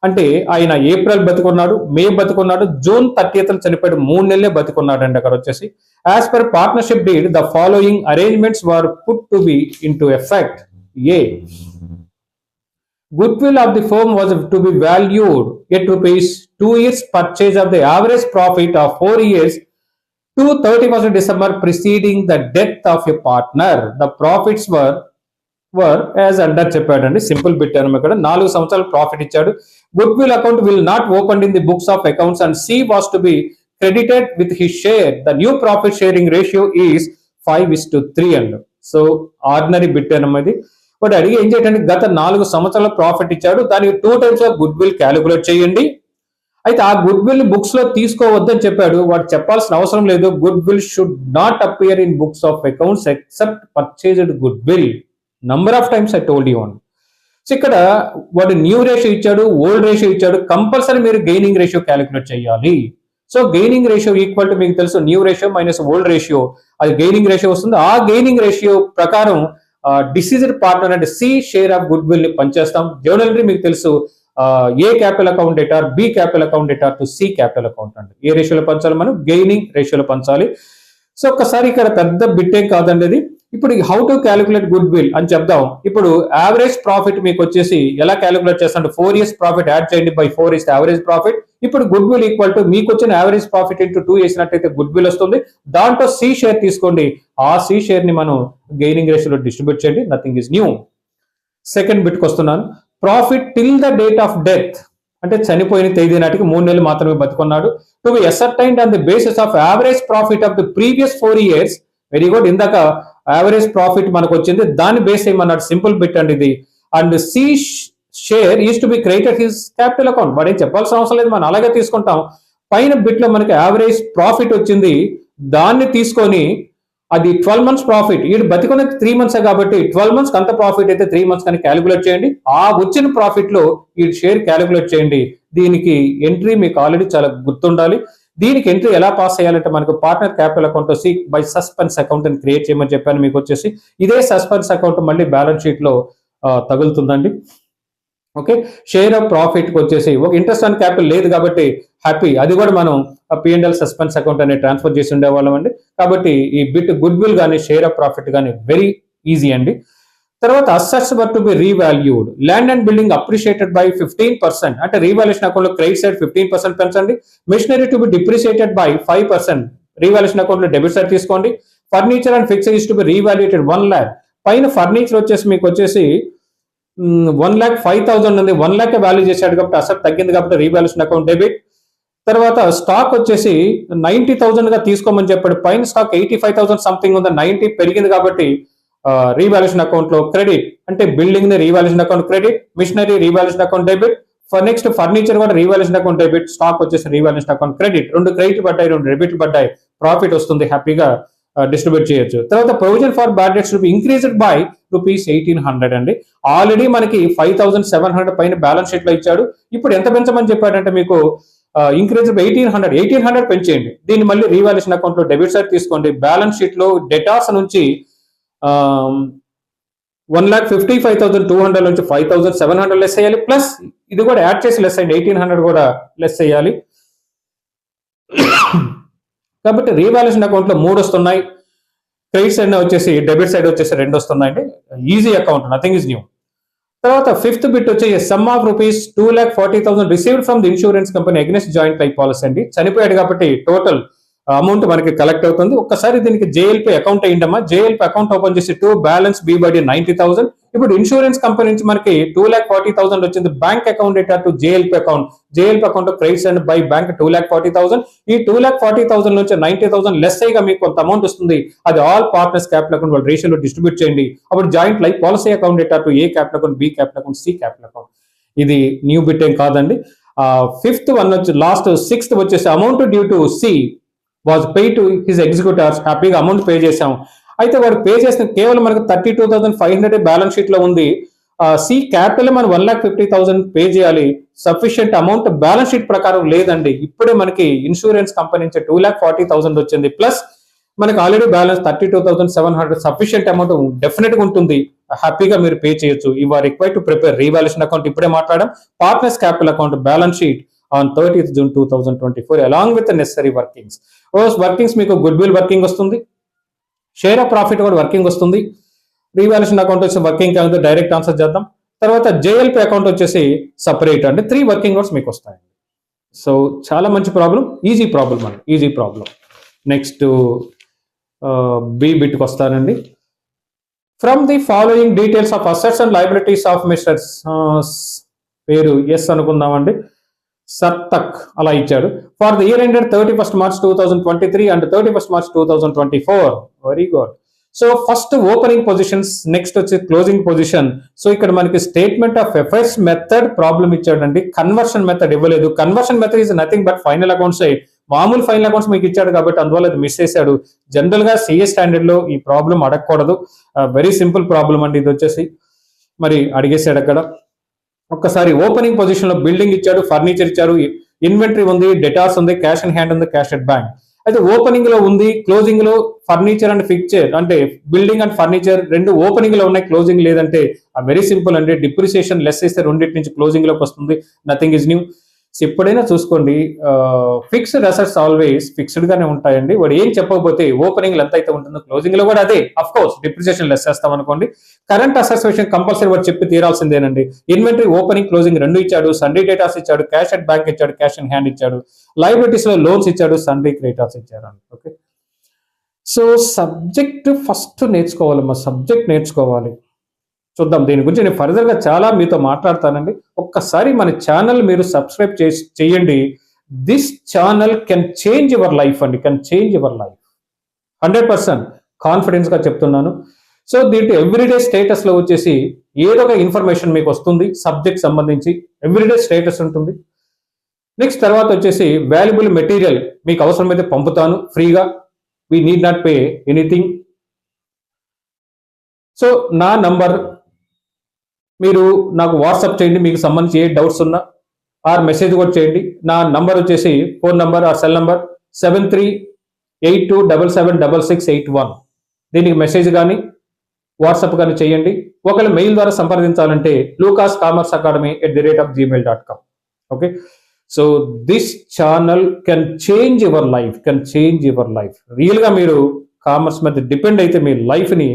అంటే ఆయన April బతుకున్నాడు, మే బతుకున్నాడు, June 30th చనిపోయాడు. 3 నెలలే బతుకున్నాడు అండి. అక్కడ వచ్చేసి as per partnership deed the following arrangements were put to be into effect. A, goodwill of the firm was to be valued at rupees 2 years purchase of the average profit of 4 years to 31st December preceding the death of a partner. The profits were as under చెప్పాడండి. Simple bit అనమాట. ఇక్కడ 4 సంవత్సరాల profit ఇచ్చాడు. goodwill account will not opened in the books of accounts and C was to be credited with his share. The new profit sharing ratio is 5:3 అండి. So ordinary bit అనమాట. వాడు అడిగి ఏం చేయడానికి గత 4 సంవత్సరాల ప్రాఫిట్ ఇచ్చాడు, దానికి 2 times of good will calculate చేయండి. అయితే ఆ గుడ్ విల్ బుక్స్ లో తీసుకోవద్దని చెప్పాడు. వాడు చెప్పాల్సిన అవసరం లేదు. Goodwill should not appear in books of accounts except purchased goodwill. Number of times I told you అండి. సో ఇక్కడ వాడు న్యూ రేషియో ఇచ్చాడు, ఓల్డ్ రేషియో ఇచ్చాడు. కంపల్సరీ మీరు గెయినింగ్ రేషియో క్యాలిక్యులేట్ చేయాలి. So gaining ratio equal to మీకు తెలుసు new ratio minus old ratio, అది గెయినింగ్ రేషియో వస్తుంది. ఆ గెయినింగ్ రేషియో ప్రకారం డిసీజ్డ్ పార్ట్నర్ అంటే C share of goodwill ని పనిచేస్తాం. జర్నల్ మీకు తెలుసు A capital account debtor, B capital account debtor to C capital account అండి. ఏ రేషియోలో పంచాలి? మనం గెయినింగ్ రేషియోలో పంచాలి. సో ఒక్కసారి ఇక్కడ పెద్ద బిట్ ఏం కాదండి అది. ఇప్పుడు how to calculate good will అని చెప్దాం. ఇప్పుడు యావరేజ్ ప్రాఫిట్ మీకు వచ్చేసి ఎలా క్యాలిక్యులేట్ చేస్తాం, 4 years ప్రాఫిట్ యాడ్ చేయండి బై 4 is యావరేజ్ ప్రాఫిట్. ఇప్పుడు గుడ్ విల్ ఈక్వల్ టు మీకు వచ్చిన యావరేజ్ ప్రాఫిట్ ఇంటూ 2 వేసినట్టయితే గుడ్ విల్ వస్తుంది. దాంట్లో సి షేర్ తీసుకోండి, ఆ సి షేర్ ని మనం గెయినింగ్ రేషియోలో డిస్ట్రిబ్యూట్ చేయండి. Nothing is new. సెకండ్ బిట్కి వస్తున్నాను. Profit till the date of death అంటే చనిపోయిన తేదీ నాటికి 3 నెలలు మాత్రమే బతుకున్నాడు. To be ascertained on the basis of average profit of the previous 4 years. Very good. ఇందాక యావరేజ్ ప్రాఫిట్ మనకు వచ్చింది, దాన్ని బేస్ చేయమన్నాడు. సింపుల్ బిట్ అండి ఇది. And C share is to be credited his capital account. వాడు ఏం చెప్పాల్సిన అవసరం లేదు, మనం అలాగే తీసుకుంటాం. పైన బిట్ లో మనకి యావరేజ్ ప్రాఫిట్ వచ్చింది, దాన్ని తీసుకొని అది 12 months ప్రాఫిట్, వీడు బతికున్నది 3 months కాబట్టి 12 months అంత ప్రాఫిట్ అయితే 3 months కానీ క్యాలిక్యులేట్ చేయండి. ఆ వచ్చిన ప్రాఫిట్ లో ఈ షేర్ క్యాలిక్యులేట్ చేయండి. దీనికి ఎంట్రీ మీకు ఆల్రెడీ చాలా గుర్తుండాలి. దీనికి ఎంట్రీ ఎలా పాస్ చేయాలంటే మనకు partner capital account C by suspense account అని క్రియేట్ చేయమని చెప్పాను మీకు వచ్చేసి. ఇదే సస్పెన్స్ అకౌంట్ మళ్ళీ బ్యాలెన్స్ షీట్ లో తగులుతుందండి. ఓకే, షేర్ ఆఫ్ ప్రాఫిట్ కి వచ్చేసి ఒక ఇంట్రెస్ట్ ఆన్ క్యాపిటల్ లేదు కాబట్టి హ్యాపీ, అది కూడా మనం P&L సస్పెన్స్ అకౌంట్ అనేది ట్రాన్స్ఫర్ చేసి ఉండేవాళ్ళం అండి. కాబట్టి ఈ బిట్ గుడ్ విల్ కానీ షేర్ ఆఫ్ ప్రాఫిట్ కానీ వెరీ ఈజీ అండి. తర్వాత assets were to be revalued, land and building appreciated by 15%, అంటే రీవాల్యుయేషన్ అకౌంట్ లో క్రెడిట్ సైడ్ 15% పెంచండి. Machinery to be depreciated by 5%, revaluation account లో డెబిట్ సైడ్ తీసుకోండి. Furniture and fixed is to be revaluated 1 lakh. పైన furniture వచ్చేసి మీకు వచ్చేసి 1,05,000 ఉంది, 1 lakh వాల్యూ చేశాడు కాబట్టి అసెట్ తగ్గింది కాబట్టి రీవాల్యుయేషన్ అకౌంట్ డెబిట్. తర్వాత స్టాక్ వచ్చేసి 90,000 గా తీసుకోమని చెప్పాడు. పైన స్టాక్ 85,000 సంథింగ్ ఉంది, 90 పెరిగింది కాబట్టి రీవాల్యుయేషన్ అకౌంట్ లో క్రెడిట్, అంటే బిల్డింగ్ ని revaluation account credit, machinery revaluation account debit, next furniture కూడా రీవాల్యుయేషన్ అకౌంట్ డెబిట్, స్టాక్ వచ్చేసి రీవాల్యుయేషన్ అకౌంట్ క్రెడిట్. 2 క్రెడిట్ పడ్డాయి, 2 డెబిట్ పడ్డాయి, ప్రాఫిట్ వస్తుంది, హ్యాపీగా డిస్ట్రిబ్యూట్ చేయొచ్చు. తర్వాత provision for bad debts to be increased by ₹1,800 అండి. ఆల్రెడీ మనకి 5,700 పైన బ్యాలెన్స్ షీట్ లో ఇచ్చాడు. ఇప్పుడు ఎంత పెంచమని చెప్పాడంటే మీకు ఇంక్రీజ్ 1,800 పెంచేయండి. దీన్ని మళ్ళీ రీవాల్యుయేషన్ అకౌంట్ లో డెబిట్ సైడ్ తీసుకోండి. బ్యాలెన్స్ షీట్ లో డెటార్స్ నుంచి 1,55,200 నుంచి 5,700 లెస్ చేయాలి. ప్లస్ ఇది కూడా యాడ్ చేసి లెస్ అయ్యింది, 1,800 కూడా లెస్ చేయాలి. కాబట్టి రీవాల్యుయేషన్ అకౌంట్ లో 3 వస్తున్నాయి, క్రెడిట్ సైడ్ వచ్చేసి డెబిట్ సైడ్ వచ్చేసి 2 వస్తున్నాయండి. Easy account, nothing is new. తర్వాత ఫిఫ్త్ బిట్ వచ్చేసి some of ₹2,40,000 received from the insurance company against joint life policy అండి. చనిపోయాడు కాబట్టి టోటల్ అమౌంట్ మనకి కలెక్ట్ అవుతుంది. ఒక్కసారి దీనికి జేఎల్పీ అకౌంట్ అయ్యిందమ్మా. జేఎల్పీ అకౌంట్ ఓపెన్ చేసి టు బ్యాలెన్స్ బి బై 90,000. ఇప్పుడు ఇన్సూరెన్స్ కంపెనీ నుంచి మనకి 2,40,000 వచ్చింది. Bank account data to JLP account, JLP account credits and by bank 2,40,000. ఈ 2,40,000 నుంచి 90,000 లెస్ అయ్యిగా మీకు కొంత అమౌంట్ వస్తుంది. అది ఆల్ పార్ట్నర్స్ క్యాపిటల్ అకౌంట్ వాళ్ళ రేషియోలో డిస్ట్రిబ్యూట్ చేయండి. అప్పుడు joint life policy account data to A capital account, B capital account, C capital account. ఇది న్యూ బిట్ ఏం కాదండి. ఫిఫ్త్ వన్ వచ్చి లాస్ట్ సిక్స్త్ వచ్చేసి amount due to C was pay to his executors. హ్యాపీగా amount pay చేసాం. అయితే వాడు pay చేసిన కేవలం మనకు 32,500 బ్యాలెన్స్ షీట్ లో ఉంది. సి క్యాపిటల్ మనం 1,50,000 పే చేయాలి. సఫిషియంట్ అమౌంట్ బ్యాలెన్స్ షీట్ ప్రకారం లేదండి. ఇప్పుడే మనకి ఇన్సూరెన్స్ కంపెనీ నుంచి 2,40,000 వచ్చింది. ప్లస్ మనకి already balance 32,700 sufficient amount definite గా ఉంటుంది. హ్యాపీగా మీరు పే చేయొచ్చు. You are required to prepare revaluation account. ఇప్పుడే మాట్లాడడం. Partners capital account balance sheet on 30th June 2024 along with the necessary workings. Workings మీకు గుడ్ విల్ వర్కింగ్ వస్తుంది, షేర్ ఆఫ్ ప్రాఫిట్ కూడా వర్కింగ్ వస్తుంది, రీవాల్యుయేషన్ అకౌంట్ వచ్చి working కాదు. Direct answer చేద్దాం. తర్వాత జేఎల్పీ అకౌంట్ వచ్చేసి సపరేట్ అంటే 3 వర్కింగ్ అవర్స్ మీకు వస్తాయి. సో చాలా మంచి ప్రాబ్లం, ఈజీ ప్రాబ్లం అండి, ఈజీ ప్రాబ్లం. నెక్స్ట్ బి బిట్కి వస్తానండి. From the following details of assets and liabilities of mister పేరు ఎస్ అనుకుందామండి, సర్తక్ అలా ఇచ్చాడు. For the year ended 31st March 2023 and 31st March 2024. Very good. So first opening positions, next వచ్చి closing position. So ఇక్కడ మనకి statement of efforts method problem ఇచ్చాడండి. Conversion method ఇవ్వలేదు. Conversion method is nothing but final accounts. మామూలు final accounts మీకు ఇచ్చాడు కాబట్టి అందువల్ల అది మిస్ చేశాడు. జనరల్ గా సిఏ స్టాండర్డ్ లో ఈ ప్రాబ్లం అడగకూడదు. వెరీ సింపుల్ ప్రాబ్లం అండి ఇది వచ్చేసి. మరి అడిగేసాడు అక్కడ. ఒక్కసారి ఓపెనింగ్ పొజిషన్ లో బిల్డింగ్ ఇచ్చాడు, ఫర్నిచర్ ఇచ్చారు, ఇన్వెంటరీ ఉంది, డెటార్స్ ఉంది, క్యాష్ ఇన్ హ్యాండ్ ఉంది, క్యాష్ ఎట్ బ్యాంక్. అయితే ఓపెనింగ్ లో ఉంది, క్లోజింగ్ లో ఫర్నిచర్ అండ్ ఫిక్చర్ అంటే బిల్డింగ్ అండ్ ఫర్నిచర్ 2 ఓపెనింగ్ లో ఉన్నాయి, క్లోజింగ్ లేదంటే వెరీ సింపుల్ అండి. డిప్రిసియేషన్ లెస్ ఇస్తే రెండింటి నుంచి క్లోజింగ్ లోకి వస్తుంది. Nothing is new. ఎప్పుడైనా చూసుకోండి, ఫిక్స్డ్ అసెట్స్ ఆల్వేస్ ఫిక్స్డ్ గానే ఉంటాయండి. వాడు ఏం చెప్పకపోతే ఓపెనింగ్ ఎంత అయితే ఉంటుందో క్లోజింగ్ లో కూడా అదే. అఫ్ కోర్స్ డిప్రిసియేషన్ లెస్ చేస్తాం అనుకోండి. కరెంట్ అసెట్స్ విషయం కంపల్సరీ వాడు చెప్పి తీరాల్సిందేనండి. ఇన్వెంటరీ ఓపెనింగ్ క్లోజింగ్ రెండు ఇచ్చాడు, సండే డేటాస్ ఇచ్చాడు, క్యాష్ అట్ బ్యాంక్ ఇచ్చాడు, క్యాష్ ఇన్ హ్యాండ్ ఇచ్చాడు, లైబిలిటీస్ లో లోన్స్ ఇచ్చాడు, సండే క్రెడిటార్స్ ఇచ్చారు. ఓకే, సో సబ్జెక్ట్ ఫస్ట్ నేర్చుకోవాలమ్మా, సబ్జెక్ట్ నేర్చుకోవాలి. చూద్దాం, దీని గురించి నేను ఫర్దర్గా చాలా మీతో మాట్లాడతానండి. ఒక్కసారి మన ఛానల్ మీరు సబ్స్క్రైబ్ చేయండి. This channel can change your life అండి, కెన్ చేంజ్ యువర్ లైఫ్ 100% కాన్ఫిడెన్స్గా చెప్తున్నాను. సో దీంట్లో ఎవ్రీడే స్టేటస్లో వచ్చేసి ఏదో ఒక ఇన్ఫర్మేషన్ మీకు వస్తుంది, సబ్జెక్ట్ సంబంధించి ఎవ్రీడే స్టేటస్ ఉంటుంది. నెక్స్ట్ తర్వాత వచ్చేసి వాల్యుబుల్ మెటీరియల్ మీకు అవసరమైతే పంపుతాను ఫ్రీగా. We need not pay anything. So నా నంబర్ మీరు నాకు వాట్సాప్ చేయండి, మీకు సంబంధించి ఏ డౌట్స్ ఉన్నా, ఆర్ మెసేజ్ కూడా చేయండి. నా నంబర్ వచ్చేసి phone number or cell number 7382776681. దీనికి మెసేజ్ కానీ వాట్సాప్ కానీ చేయండి. ఒకవేళ మెయిల్ ద్వారా సంప్రదించాలంటే lucascommerceacademy@gmail.com. Okay, so this channel can change your life, can change your life. రియల్గా మీరు కామర్స్ మీద డిపెండ్ అయితే మీ లైఫ్ని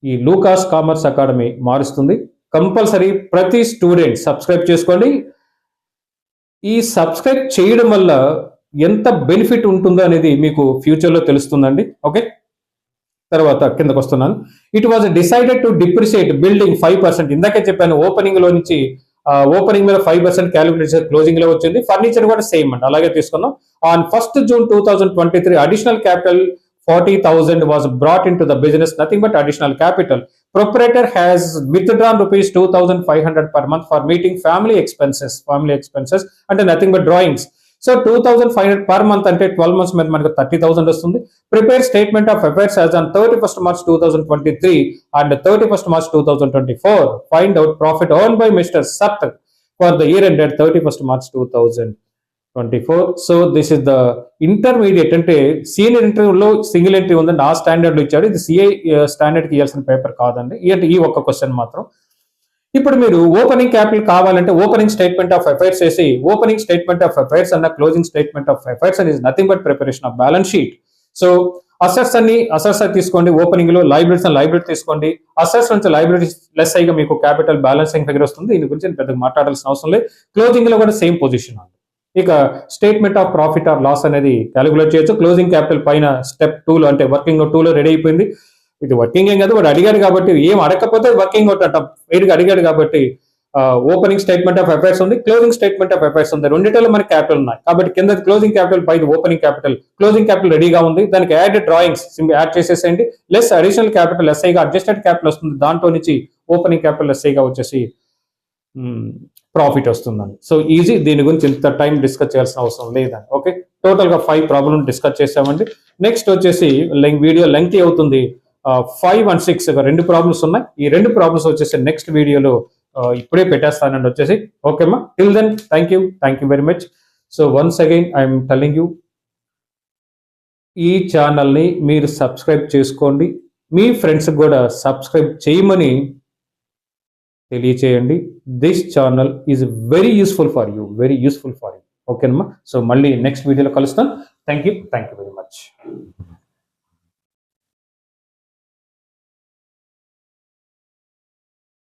ఈ లూకాస్ కామర్స్ అకాడమీ మారుస్తుంది. కంపల్సరీ ప్రతి స్టూడెంట్ సబ్స్క్రైబ్ చేసుకోండి. ఈ సబ్స్క్రైబ్ చేయడం వల్ల ఎంత బెనిఫిట్ ఉంటుందో అనేది మీకు ఫ్యూచర్లో తెలుస్తుందండి. ఓకే, తర్వాత కిందకు వస్తున్నాను. It was decided to depreciate building 5%. ఇందాకే చెప్పాను, ఓపెనింగ్ లో నుంచి ఓపెనింగ్ మీద 5% క్యాలిక్యులేషన్ క్లోజింగ్ లో వచ్చింది. ఫర్నిచర్ కూడా సేమ్ అండి, అలాగే తీసుకున్నాం. On 1st June 2023 additional capital 40,000 was brought into the business, nothing but additional capital. Proprietor has withdrawn rupees 2,500 per month for meeting family expenses and nothing but drawings. So 2,500 per month అంటే 12 months మీద మనకు 30,000 వస్తుంది. Prepare statement of affairs as on 31st March 2023 and 31st March 2024. Find out profit earned by Mr. Sat for the year ended 31st March 2024. So this is the intermediate, అంటే senior ఇంటర్వ్యూలో single entry ఉందండి, ఆ standard లో ఇచ్చాడు. ఇది CI స్టాండర్డ్కి ఇవ్వాల్సిన paper కాదండి. ఈ ఒక్క క్వశ్చన్ మాత్రం. ఇప్పుడు మీరు ఓపెనింగ్ క్యాపిటల్ కావాలంటే ఓపెనింగ్ స్టేట్మెంట్ ఆఫ్ అఫైర్స్ చేసి, ఓపెనింగ్ స్టేట్మెంట్ ఆఫ్ అఫైర్స్ అన్న closing statement of affairs and is nothing but preparation of balance sheet. So assets తీసుకోండి, ఓపెనింగ్ లో లైబిలిటీ తీసుకోండి. అసెట్స్ నుంచి లైబిలిటీస్ లెస్ అయ్యి మీకు క్యాపిటల్ బ్యాలెన్సింగ్ ఫిగర్ వస్తుంది. దీని గురించి పెద్దగా మాట్లాడాల్సిన అవసరం లేదు. క్లోజింగ్ లో కూడా సేమ్ పొజిషన్ ఉంది. ఇక statement of profit or loss అనేది క్యాలిక్యులేట్ చేయొచ్చు. క్లోజింగ్ క్యాపిటల్ పైన స్టెప్ 2లో అంటే వర్కింగ్ 2లో రెడీ అయిపోయింది. ఇది వర్కింగ్ ఏం కాదు, వాడు అడిగాడు కాబట్టి, ఏం అడగకపోతే వర్కింగ్ అవుట్ అంట, వేడిగా అడిగాడు కాబట్టి ఓపెనింగ్ స్టేట్మెంట్ ఆఫ్ అఫైర్స్ ఉంది, క్లోజింగ్ స్టేట్మెంట్ ఆఫ్ అఫైర్స్ ఉంది. రెండిట్లో మనకి క్యాపిటల్ ఉన్నాయి కాబట్టి కింద క్లోజింగ్ క్యాపిటల్, పైన ఓపెనింగ్ క్యాపిటల్. క్లోజింగ్ క్యాపిటల్ రెడీగా ఉంది, దానికి యాడ్ డ్రాయింగ్స్ యాడ్ చేసేసేయండి. లెస్ అడిషనల్ క్యాపిటల్ ఎస్ఐగా అడ్జస్టెడ్ క్యాపిటల్ వస్తుంది, దాంట్లో నుంచి ఓపెనింగ్ క్యాపిటల్ ఎస్ఐగా వచ్చేసి ప్రాఫిట్ వస్తుందండి. సో ఈజీ, దీని గురించి ఇంత టైం డిస్కస్ చేయాల్సిన అవసరం లేదండి. ఓకే, టోటల్గా 5 ప్రాబ్లమ్ డిస్కస్ చేసామండి. నెక్స్ట్ వచ్చేసి వీడియో లెంగ్తీ అవుతుంది. 5 and 6 2 ప్రాబ్లమ్స్ ఉన్నాయి. ఈ 2 ప్రాబ్లమ్స్ వచ్చేసి నెక్స్ట్ వీడియోలో ఇప్పుడే పెట్టేస్తానండి వచ్చేసి. ఓకేమ్మా, till then thank you very much. So once again I'm telling you, ఈ ఛానల్ని మీరు సబ్స్క్రైబ్ చేసుకోండి, మీ ఫ్రెండ్స్కి కూడా సబ్స్క్రైబ్ చేయమని తెలియచేయండి. This channel is very useful for you, ఓకేనమ్మా. సో మళ్ళీ నెక్స్ట్ వీడియోలో కలుస్తాం. Thank you very much.